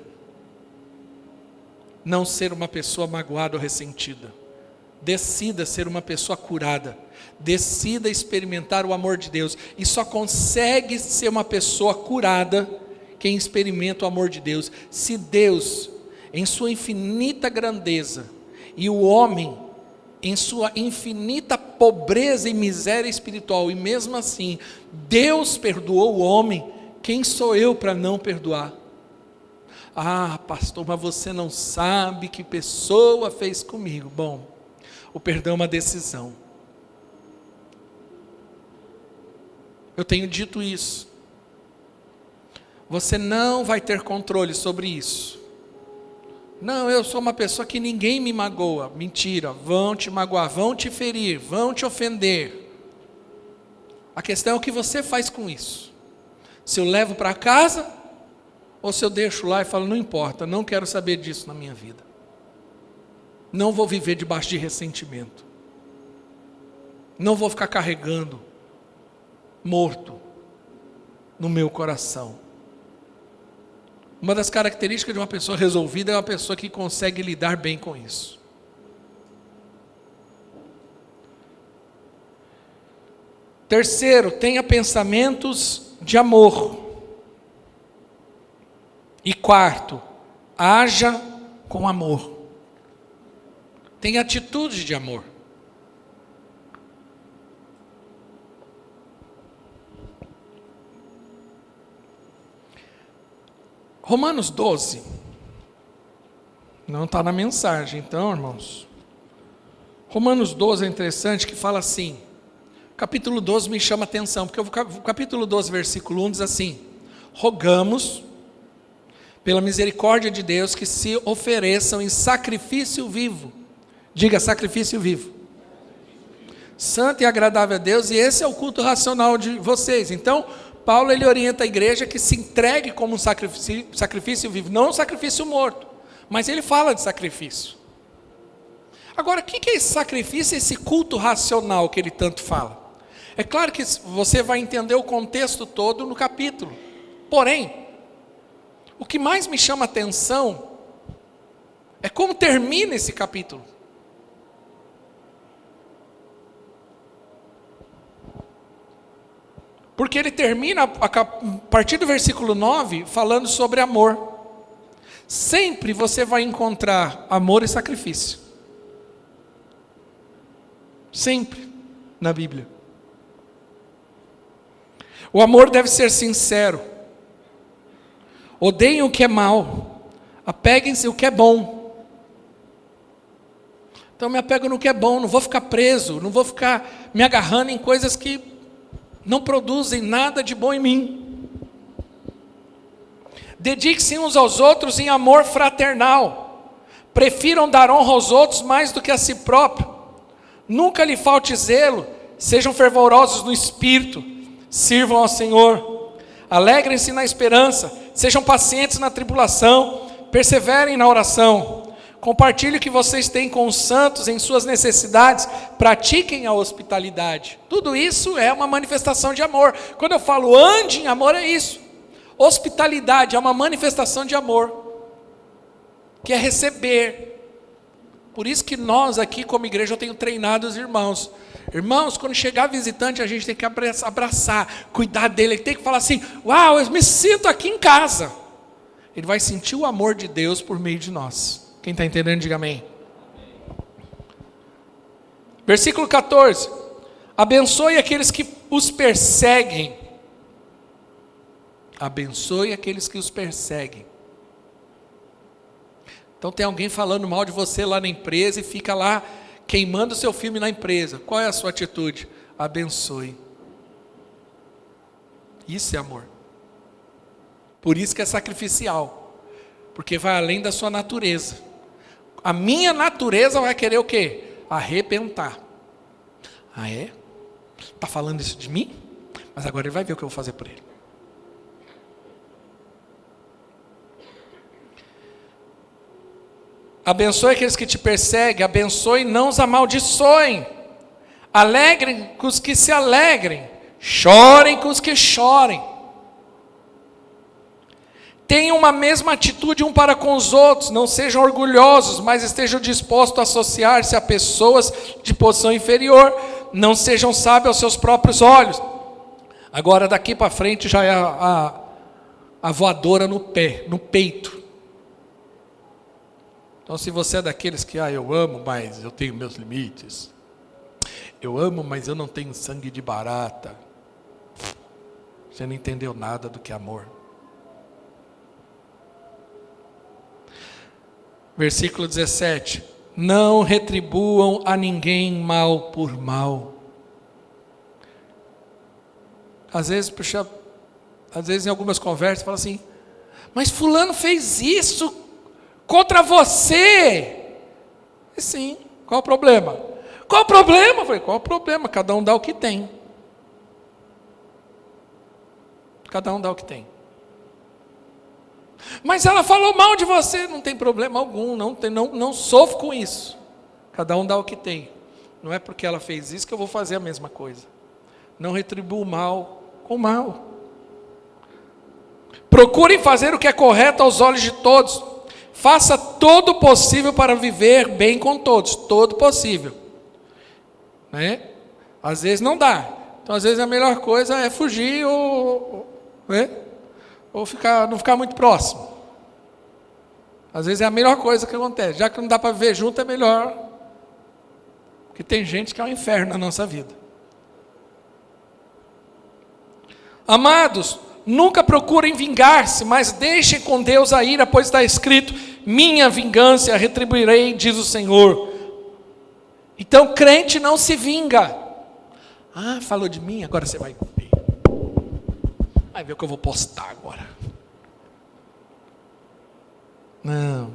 não ser uma pessoa magoada ou ressentida. Decida ser uma pessoa curada. Decida experimentar o amor de Deus. E só consegue ser uma pessoa curada quem experimenta o amor de Deus. Se Deus, em sua infinita grandeza, e o homem, em sua infinita pobreza e miséria espiritual, e mesmo assim, Deus perdoou o homem, quem sou eu para não perdoar? Ah, pastor, mas você não sabe que pessoa fez comigo. Bom, o perdão é uma decisão. Eu tenho dito isso. Você não vai ter controle sobre isso. Não, eu sou uma pessoa que ninguém me magoa. Mentira, vão te magoar, vão te ferir, vão te ofender. A questão é o que você faz com isso. Se eu levo para casa, ou se eu deixo lá e falo, não importa, não quero saber disso na minha vida. Não vou viver debaixo de ressentimento. Não vou ficar carregando morto no meu coração. Uma das características de uma pessoa resolvida é uma pessoa que consegue lidar bem com isso. Terceiro, tenha pensamentos de amor. E quarto, haja com amor. Tenha atitude de amor. Romanos 12, não está na mensagem, então, irmãos. Romanos 12 é interessante, que fala assim, capítulo 12 me chama a atenção, porque o capítulo 12, versículo 1 diz assim, rogamos, pela misericórdia de Deus, que se ofereçam em sacrifício vivo, diga sacrifício vivo, santo e agradável a Deus, e esse é o culto racional de vocês. Então, Paulo ele orienta a igreja que se entregue como um sacrifício vivo, não um sacrifício morto, mas ele fala de sacrifício. Agora, o que é esse sacrifício, esse culto racional que ele tanto fala? É claro que você vai entender o contexto todo no capítulo, porém, o que mais me chama a atenção é como termina esse capítulo. Porque ele termina a partir do versículo 9 falando sobre amor. Sempre você vai encontrar amor e sacrifício. Sempre na Bíblia. O amor deve ser sincero. Odeiem o que é mal. Apeguem-se ao que é bom. Então me apego no que é bom, não vou ficar preso, não vou ficar me agarrando em coisas que não produzem nada de bom em mim. Dedique-se uns aos outros em amor fraternal. Prefiram dar honra aos outros mais do que a si próprio. Nunca lhe falte zelo. Sejam fervorosos no espírito. Sirvam ao Senhor. Alegrem-se na esperança. Sejam pacientes na tribulação. Perseverem na oração. Compartilhe o que vocês têm com os santos em suas necessidades. Pratiquem a hospitalidade. Tudo isso é uma manifestação de amor. Quando eu falo ande em amor, é isso. Hospitalidade é uma manifestação de amor, que é receber. Por isso que nós aqui como igreja, eu tenho treinado os irmãos. Irmãos, quando chegar visitante, a gente tem que abraçar, cuidar dele. Ele tem que falar assim, uau, eu me sinto aqui em casa. Ele vai sentir o amor de Deus por meio de nós. Quem está entendendo, diga amém. Versículo 14. Abençoe aqueles que os perseguem. Abençoe aqueles que os perseguem. Então tem alguém falando mal de você lá na empresa e fica lá queimando o seu filme na empresa. Qual é a sua atitude? Abençoe. Isso é amor. Por isso que é sacrificial. Porque vai além da sua natureza. A minha natureza vai querer o quê? Arrebentar. Ah, é? Está falando isso de mim? Mas agora ele vai ver o que eu vou fazer por ele. Abençoe aqueles que te perseguem. Abençoe, não os amaldiçoem. Alegrem com os que se alegrem. Chorem com os que chorem. Tenham uma mesma atitude um para com os outros, não sejam orgulhosos, mas estejam dispostos a associar-se a pessoas de posição inferior, não sejam sábios aos seus próprios olhos. Agora daqui para frente já é a voadora no pé, no peito. Então se você é daqueles que, eu amo, mas eu tenho meus limites. Eu amo, mas eu não tenho sangue de barata. Você não entendeu nada do que é amor. Versículo 17. Não retribuam a ninguém mal por mal. Às vezes em algumas conversas fala assim, mas fulano fez isso contra você. E sim, qual o problema? Qual o problema? Eu falei, qual o problema? Cada um dá o que tem. Cada um dá o que tem. Mas ela falou mal de você, não tem problema algum, não sofro com isso. Cada um dá o que tem. Não é porque ela fez isso que eu vou fazer a mesma coisa. Não retribua o mal com o mal. Procurem fazer o que é correto aos olhos de todos. Faça todo o possível para viver bem com todos. Todo possível. Né? Às vezes não dá. Então às vezes a melhor coisa é fugir ou não ficar muito próximo. Às vezes é a melhor coisa que acontece. Já que não dá para viver junto, é melhor. Porque tem gente que é um inferno na nossa vida. Amados, nunca procurem vingar-se, mas deixem com Deus a ira, pois está escrito, minha vingança retribuirei, diz o Senhor. Então crente não se vinga. Ah, falou de mim, agora você vai ver. Vai ver o que eu vou postar agora. Não.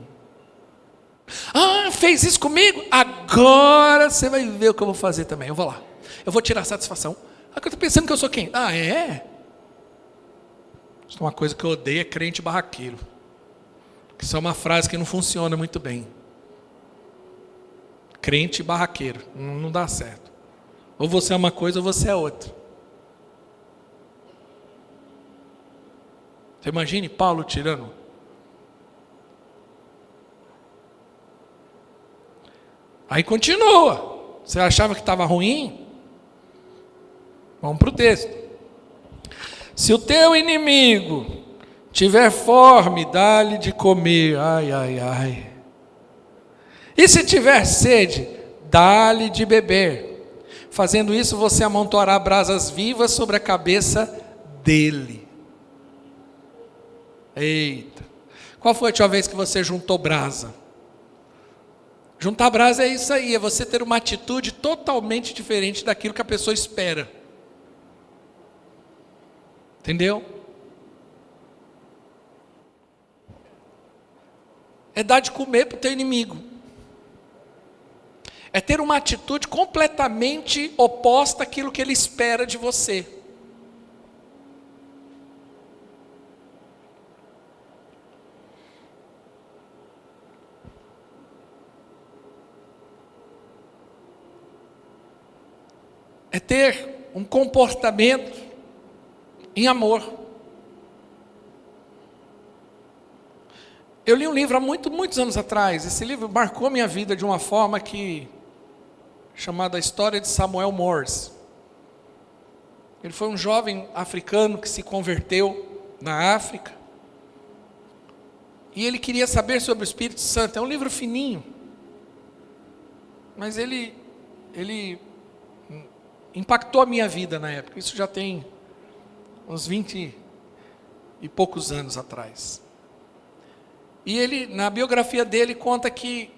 Ah, fez isso comigo? Agora você vai ver o que eu vou fazer também. Eu vou lá. eu vou tirar satisfação. Eu estou pensando que eu sou quem? Ah, é? Isso é uma coisa que eu odeio, é crente barraqueiro. Isso é uma frase que não funciona muito bem. Crente barraqueiro, não dá certo. Ou você é uma coisa ou você é outra. Você imagine Paulo tirando. Aí continua. Você achava que estava ruim? Vamos para o texto. Se o teu inimigo tiver fome, dá-lhe de comer. Ai, ai, ai. E se tiver sede, dá-lhe de beber. Fazendo isso, você amontoará brasas vivas sobre a cabeça dele. Eita. Qual foi a última vez que você juntou brasa? Juntar brasa é isso aí, é você ter uma atitude totalmente diferente daquilo que a pessoa espera. Entendeu? É dar de comer para o teu inimigo. É ter uma atitude completamente oposta àquilo que ele espera de você. É ter um comportamento em amor. Eu li um livro há muitos anos atrás. Esse livro marcou minha vida de uma forma chamada A História de Samuel Morse. Ele foi um jovem africano que se converteu na África. E ele queria saber sobre o Espírito Santo. É um livro fininho. Mas ele impactou a minha vida na época. Isso já tem uns 20 e poucos anos atrás. E ele, na biografia dele, conta que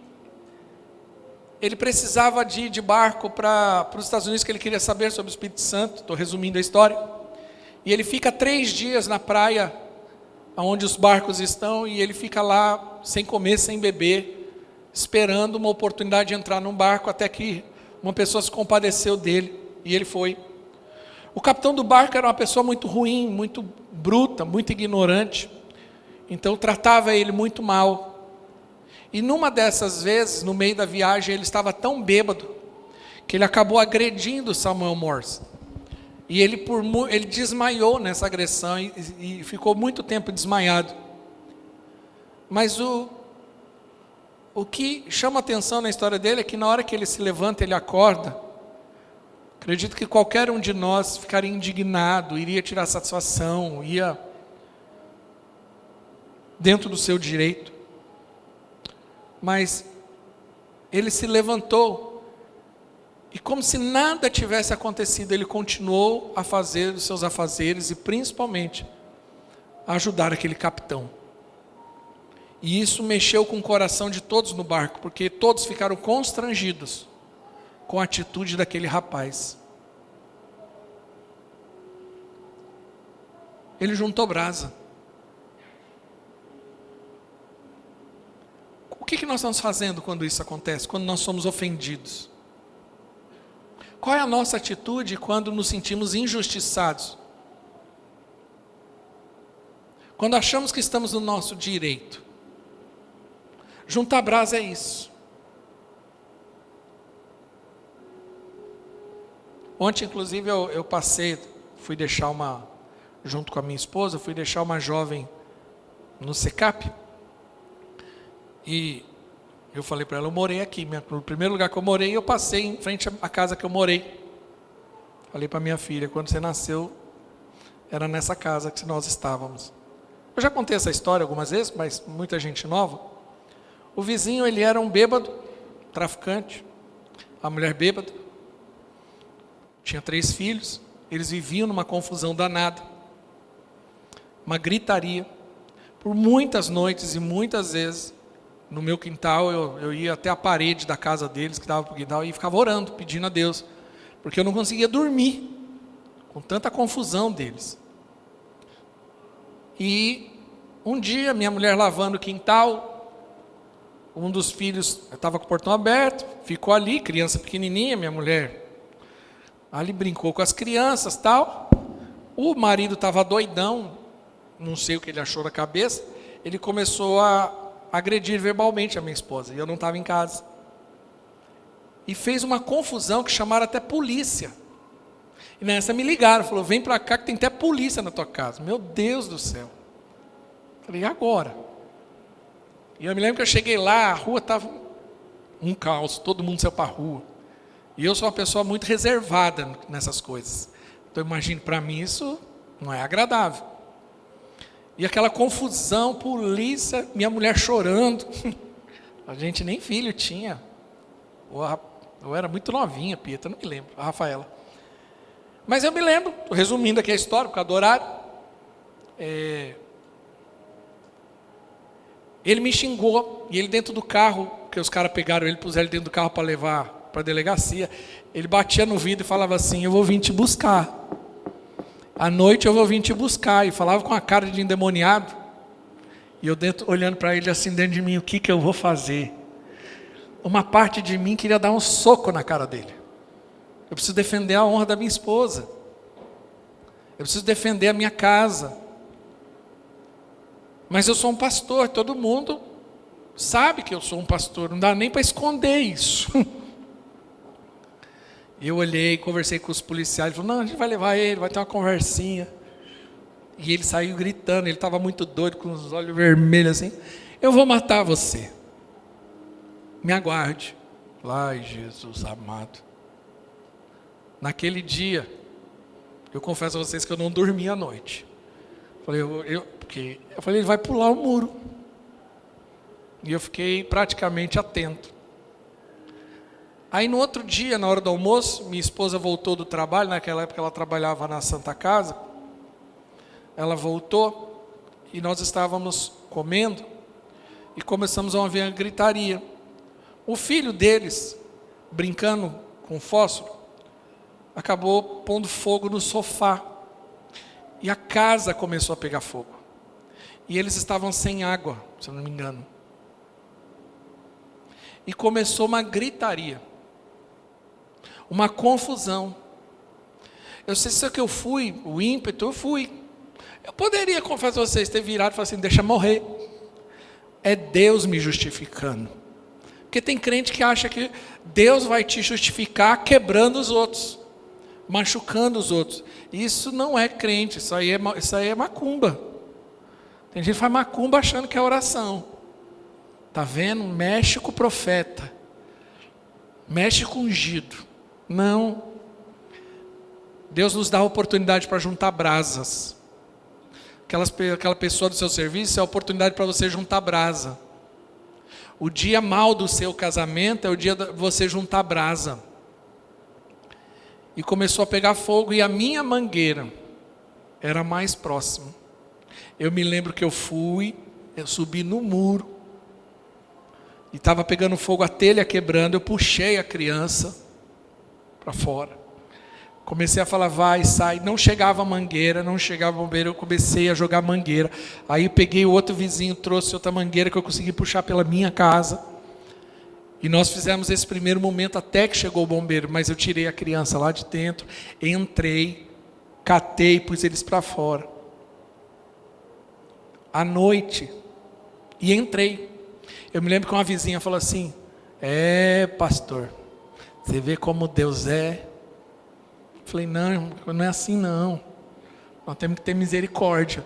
ele precisava de ir de barco para os Estados Unidos, que ele queria saber sobre o Espírito Santo. Estou resumindo a história. E ele fica 3 dias na praia, onde os barcos estão, e ele fica lá, sem comer, sem beber, esperando uma oportunidade de entrar num barco, até que uma pessoa se compadeceu dele, e ele foi. O capitão do barco era uma pessoa muito ruim, muito bruta, muito ignorante, então tratava ele muito mal. E numa dessas vezes, no meio da viagem, ele estava tão bêbado, que ele acabou agredindo Samuel Morse. E ele desmaiou nessa agressão e ficou muito tempo desmaiado. Mas o que chama atenção na história dele é que na hora que ele se levanta, ele acorda. Acredito que qualquer um de nós ficaria indignado, iria tirar satisfação, ia dentro do seu direito. Mas ele se levantou e, como se nada tivesse acontecido, ele continuou a fazer os seus afazeres e principalmente a ajudar aquele capitão. E isso mexeu com o coração de todos no barco, porque todos ficaram constrangidos com a atitude daquele rapaz. Ele juntou brasa. O que nós estamos fazendo quando isso acontece? Quando nós somos ofendidos? Qual é a nossa atitude quando nos sentimos injustiçados? Quando achamos que estamos no nosso direito? Juntar brasa é isso. Ontem, inclusive, eu fui deixar junto com a minha esposa, fui deixar uma jovem no SECAP. E eu falei para ela, eu morei aqui, no primeiro lugar que eu morei, eu passei em frente à casa que eu morei. Falei para minha filha, quando você nasceu, era nessa casa que nós estávamos. Eu já contei essa história algumas vezes, mas muita gente nova. O vizinho, ele era um bêbado, traficante, a mulher bêbada, tinha 3 filhos, eles viviam numa confusão danada, uma gritaria, por muitas noites e muitas vezes, no meu quintal, eu ia até a parede da casa deles, que dava para o quintal, e ficava orando, pedindo a Deus, porque eu não conseguia dormir, com tanta confusão deles. E um dia, minha mulher lavando o quintal, um dos filhos estava com o portão aberto, ficou ali, criança pequenininha, minha mulher Ali brincou com as crianças, tal. O marido estava doidão, não sei o que ele achou na cabeça. Ele começou a agredir verbalmente a minha esposa, e eu não estava em casa. E fez uma confusão que chamaram até polícia. E nessa me ligaram, falou, vem para cá que tem até polícia na tua casa. Meu Deus do céu. Falei, e agora? E eu me lembro que eu cheguei lá, a rua estava um caos, todo mundo saiu para a rua. E eu sou uma pessoa muito reservada nessas coisas. Então imagino, para mim isso não é agradável. E aquela confusão, polícia, minha mulher chorando. A gente nem filho tinha. Eu era muito novinha, Pietra, não me lembro, a Rafaela. Mas eu me lembro, resumindo aqui a história, por causa do horário. Ele me xingou, e ele dentro do carro, que os caras pegaram ele, puseram ele dentro do carro para levar para a delegacia, ele batia no vidro e falava assim, eu vou vir te buscar. À noite eu vou vir te buscar. E falava com a cara de endemoniado. E eu dentro, olhando para ele assim dentro de mim, o que eu vou fazer? Uma parte de mim queria dar um soco na cara dele. Eu preciso defender a honra da minha esposa. Eu preciso defender a minha casa. Mas eu sou um pastor, todo mundo sabe que eu sou um pastor, não dá nem para esconder isso. E eu olhei, conversei com os policiais, ele falou, não, a gente vai levar ele, vai ter uma conversinha. E ele saiu gritando, ele estava muito doido, com os olhos vermelhos assim, eu vou matar você. Me aguarde. Ai, Jesus amado. Naquele dia, eu confesso a vocês que eu não dormi à noite. Eu falei, ele vai pular o muro. E eu fiquei praticamente atento. Aí no outro dia, na hora do almoço, minha esposa voltou do trabalho, naquela época ela trabalhava na Santa Casa. Ela voltou e nós estávamos comendo e começamos a ouvir uma gritaria. O filho deles, brincando com fósforo, acabou pondo fogo no sofá. E a casa começou a pegar fogo. E eles estavam sem água, se eu não me engano. E começou uma gritaria. Uma confusão. Eu sei se é que eu fui, o ímpeto, eu fui. Eu poderia, confesso a vocês, ter virado e falar assim, deixa morrer. É Deus me justificando. Porque tem crente que acha que Deus vai te justificar quebrando os outros, machucando os outros. Isso não é crente, isso aí é macumba. Tem gente que faz macumba achando que é oração. Está vendo? Mexe com o profeta. Mexe com o ungido. Não. Deus nos dá a oportunidade para juntar brasas. Aquela pessoa do seu serviço é a oportunidade para você juntar brasa. O dia mau do seu casamento é o dia de você juntar brasa. E começou a pegar fogo e a minha mangueira era mais próxima. Eu me lembro que eu subi no muro. E estava pegando fogo, a telha quebrando, eu puxei a criança para fora. Comecei a falar, vai, sai. Não chegava a mangueira, não chegava a bombeiro, eu comecei a jogar mangueira. Aí eu peguei o outro vizinho, trouxe outra mangueira que eu consegui puxar pela minha casa. E nós fizemos esse primeiro momento até que chegou o bombeiro, mas eu tirei a criança lá de dentro, entrei, catei, pus eles para fora. À noite, e entrei. Eu me lembro que uma vizinha falou assim, pastor, você vê como Deus é? Eu falei, não é assim não. Nós temos que ter misericórdia.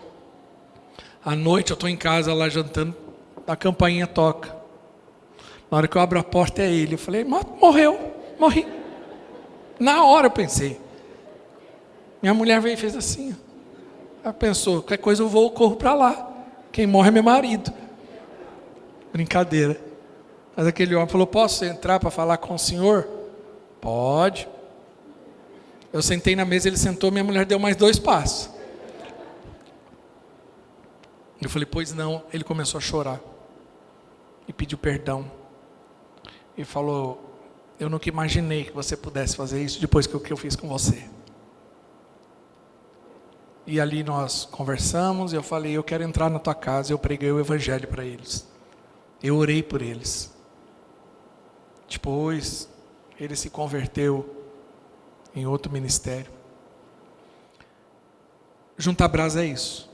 À noite eu estou em casa lá jantando, a campainha toca. Na hora que eu abro a porta é ele. Eu falei, morri. Na hora eu pensei. Minha mulher veio e fez assim. Ela pensou, qualquer coisa eu corro para lá. Quem morre é meu marido. Brincadeira. Mas aquele homem falou, posso entrar para falar com o senhor? Pode. Eu sentei na mesa, ele sentou, minha mulher deu mais 2 passos. Eu falei, pois não. Ele começou a chorar. E pediu perdão. E falou, eu nunca imaginei que você pudesse fazer isso depois que eu fiz com você. E ali nós conversamos, eu falei, eu quero entrar na tua casa, eu preguei o evangelho para eles. Eu orei por eles. Depois, ele se converteu. em outro ministério. Juntar brasa é isso.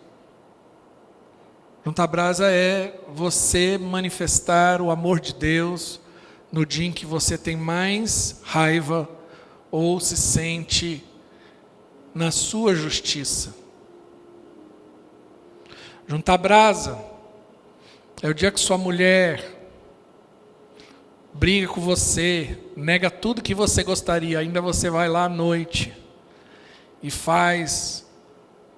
Juntar brasa é você manifestar o amor de Deus no dia em que você tem mais raiva ou se sente na sua justiça. Juntar brasa é o dia que sua mulher briga com você, nega tudo que você gostaria, ainda você vai lá à noite e faz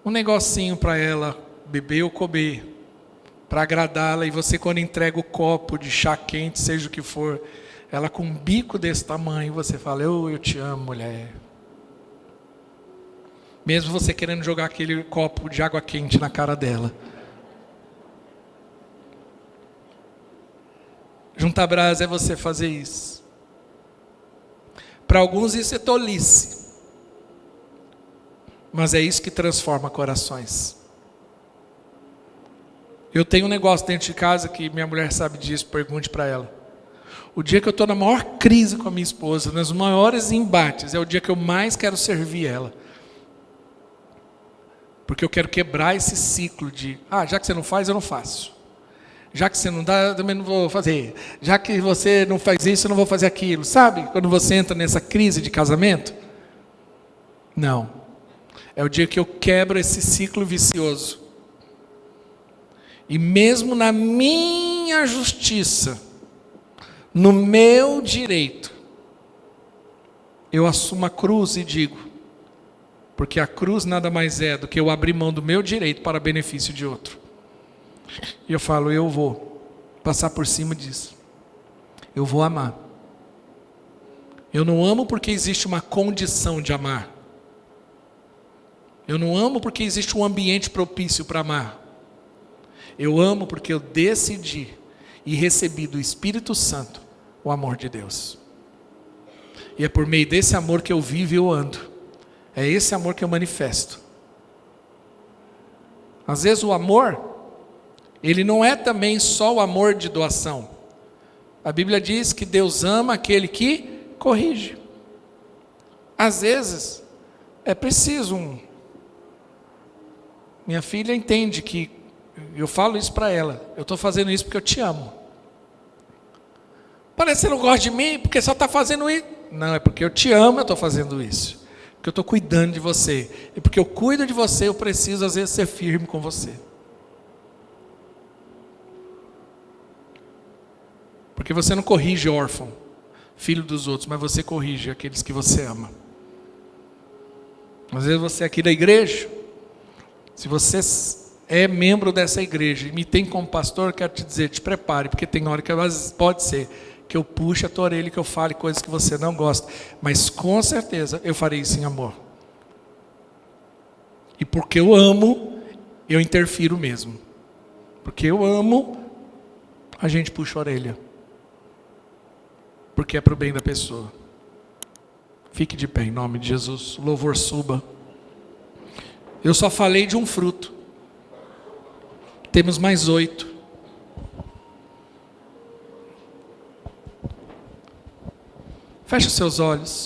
um negocinho para ela beber ou comer, para agradá-la, e você, quando entrega o copo de chá quente, seja o que for, ela com um bico desse tamanho, você fala: eu te amo, mulher. Mesmo você querendo jogar aquele copo de água quente na cara dela. Juntar brasa é você fazer isso. Para alguns isso é tolice. Mas é isso que transforma corações. Eu tenho um negócio dentro de casa que minha mulher sabe disso, pergunte para ela. O dia que eu estou na maior crise com a minha esposa, nos maiores embates, é o dia que eu mais quero servir ela. Porque eu quero quebrar esse ciclo de, já que você não faz, eu não faço. Já que você não dá, eu também não vou fazer. Já que você não faz isso, eu não vou fazer aquilo. Sabe, quando você entra nessa crise de casamento? Não. É o dia que eu quebro esse ciclo vicioso. E mesmo na minha justiça, no meu direito, eu assumo a cruz e digo, porque a cruz nada mais é do que eu abrir mão do meu direito para benefício de outro. E eu falo: eu vou passar por cima disso. Eu vou amar. Eu não amo porque existe uma condição de amar. Eu não amo porque existe um ambiente propício para amar. Eu amo porque eu decidi e recebi do Espírito Santo o amor de Deus. E é por meio desse amor que eu vivo e eu ando. É esse amor que eu manifesto. Às vezes o amor, ele não é também só o amor de doação. A Bíblia diz que Deus ama aquele que corrige. Às vezes é preciso Minha filha entende que eu falo isso para ela: eu estou fazendo isso porque eu te amo. Parece que você não gosta de mim porque só está fazendo isso. Não, é porque eu te amo, eu estou fazendo isso. Porque eu estou cuidando de você. E porque eu cuido de você, eu preciso às vezes ser firme com você. Porque você não corrige órfão, filho dos outros, mas você corrige aqueles que você ama. Às vezes você é aqui da igreja, se você é membro dessa igreja e me tem como pastor, eu quero te dizer, te prepare, porque tem hora que às vezes pode ser que eu puxe a tua orelha e que eu fale coisas que você não gosta, mas com certeza eu farei isso em amor. E porque eu amo, eu interfiro mesmo. Porque eu amo, a gente puxa a orelha. Porque é para o bem da pessoa. Fique de pé em nome de Jesus. O louvor suba. Eu só falei de um fruto. Temos mais 8. Feche os seus olhos.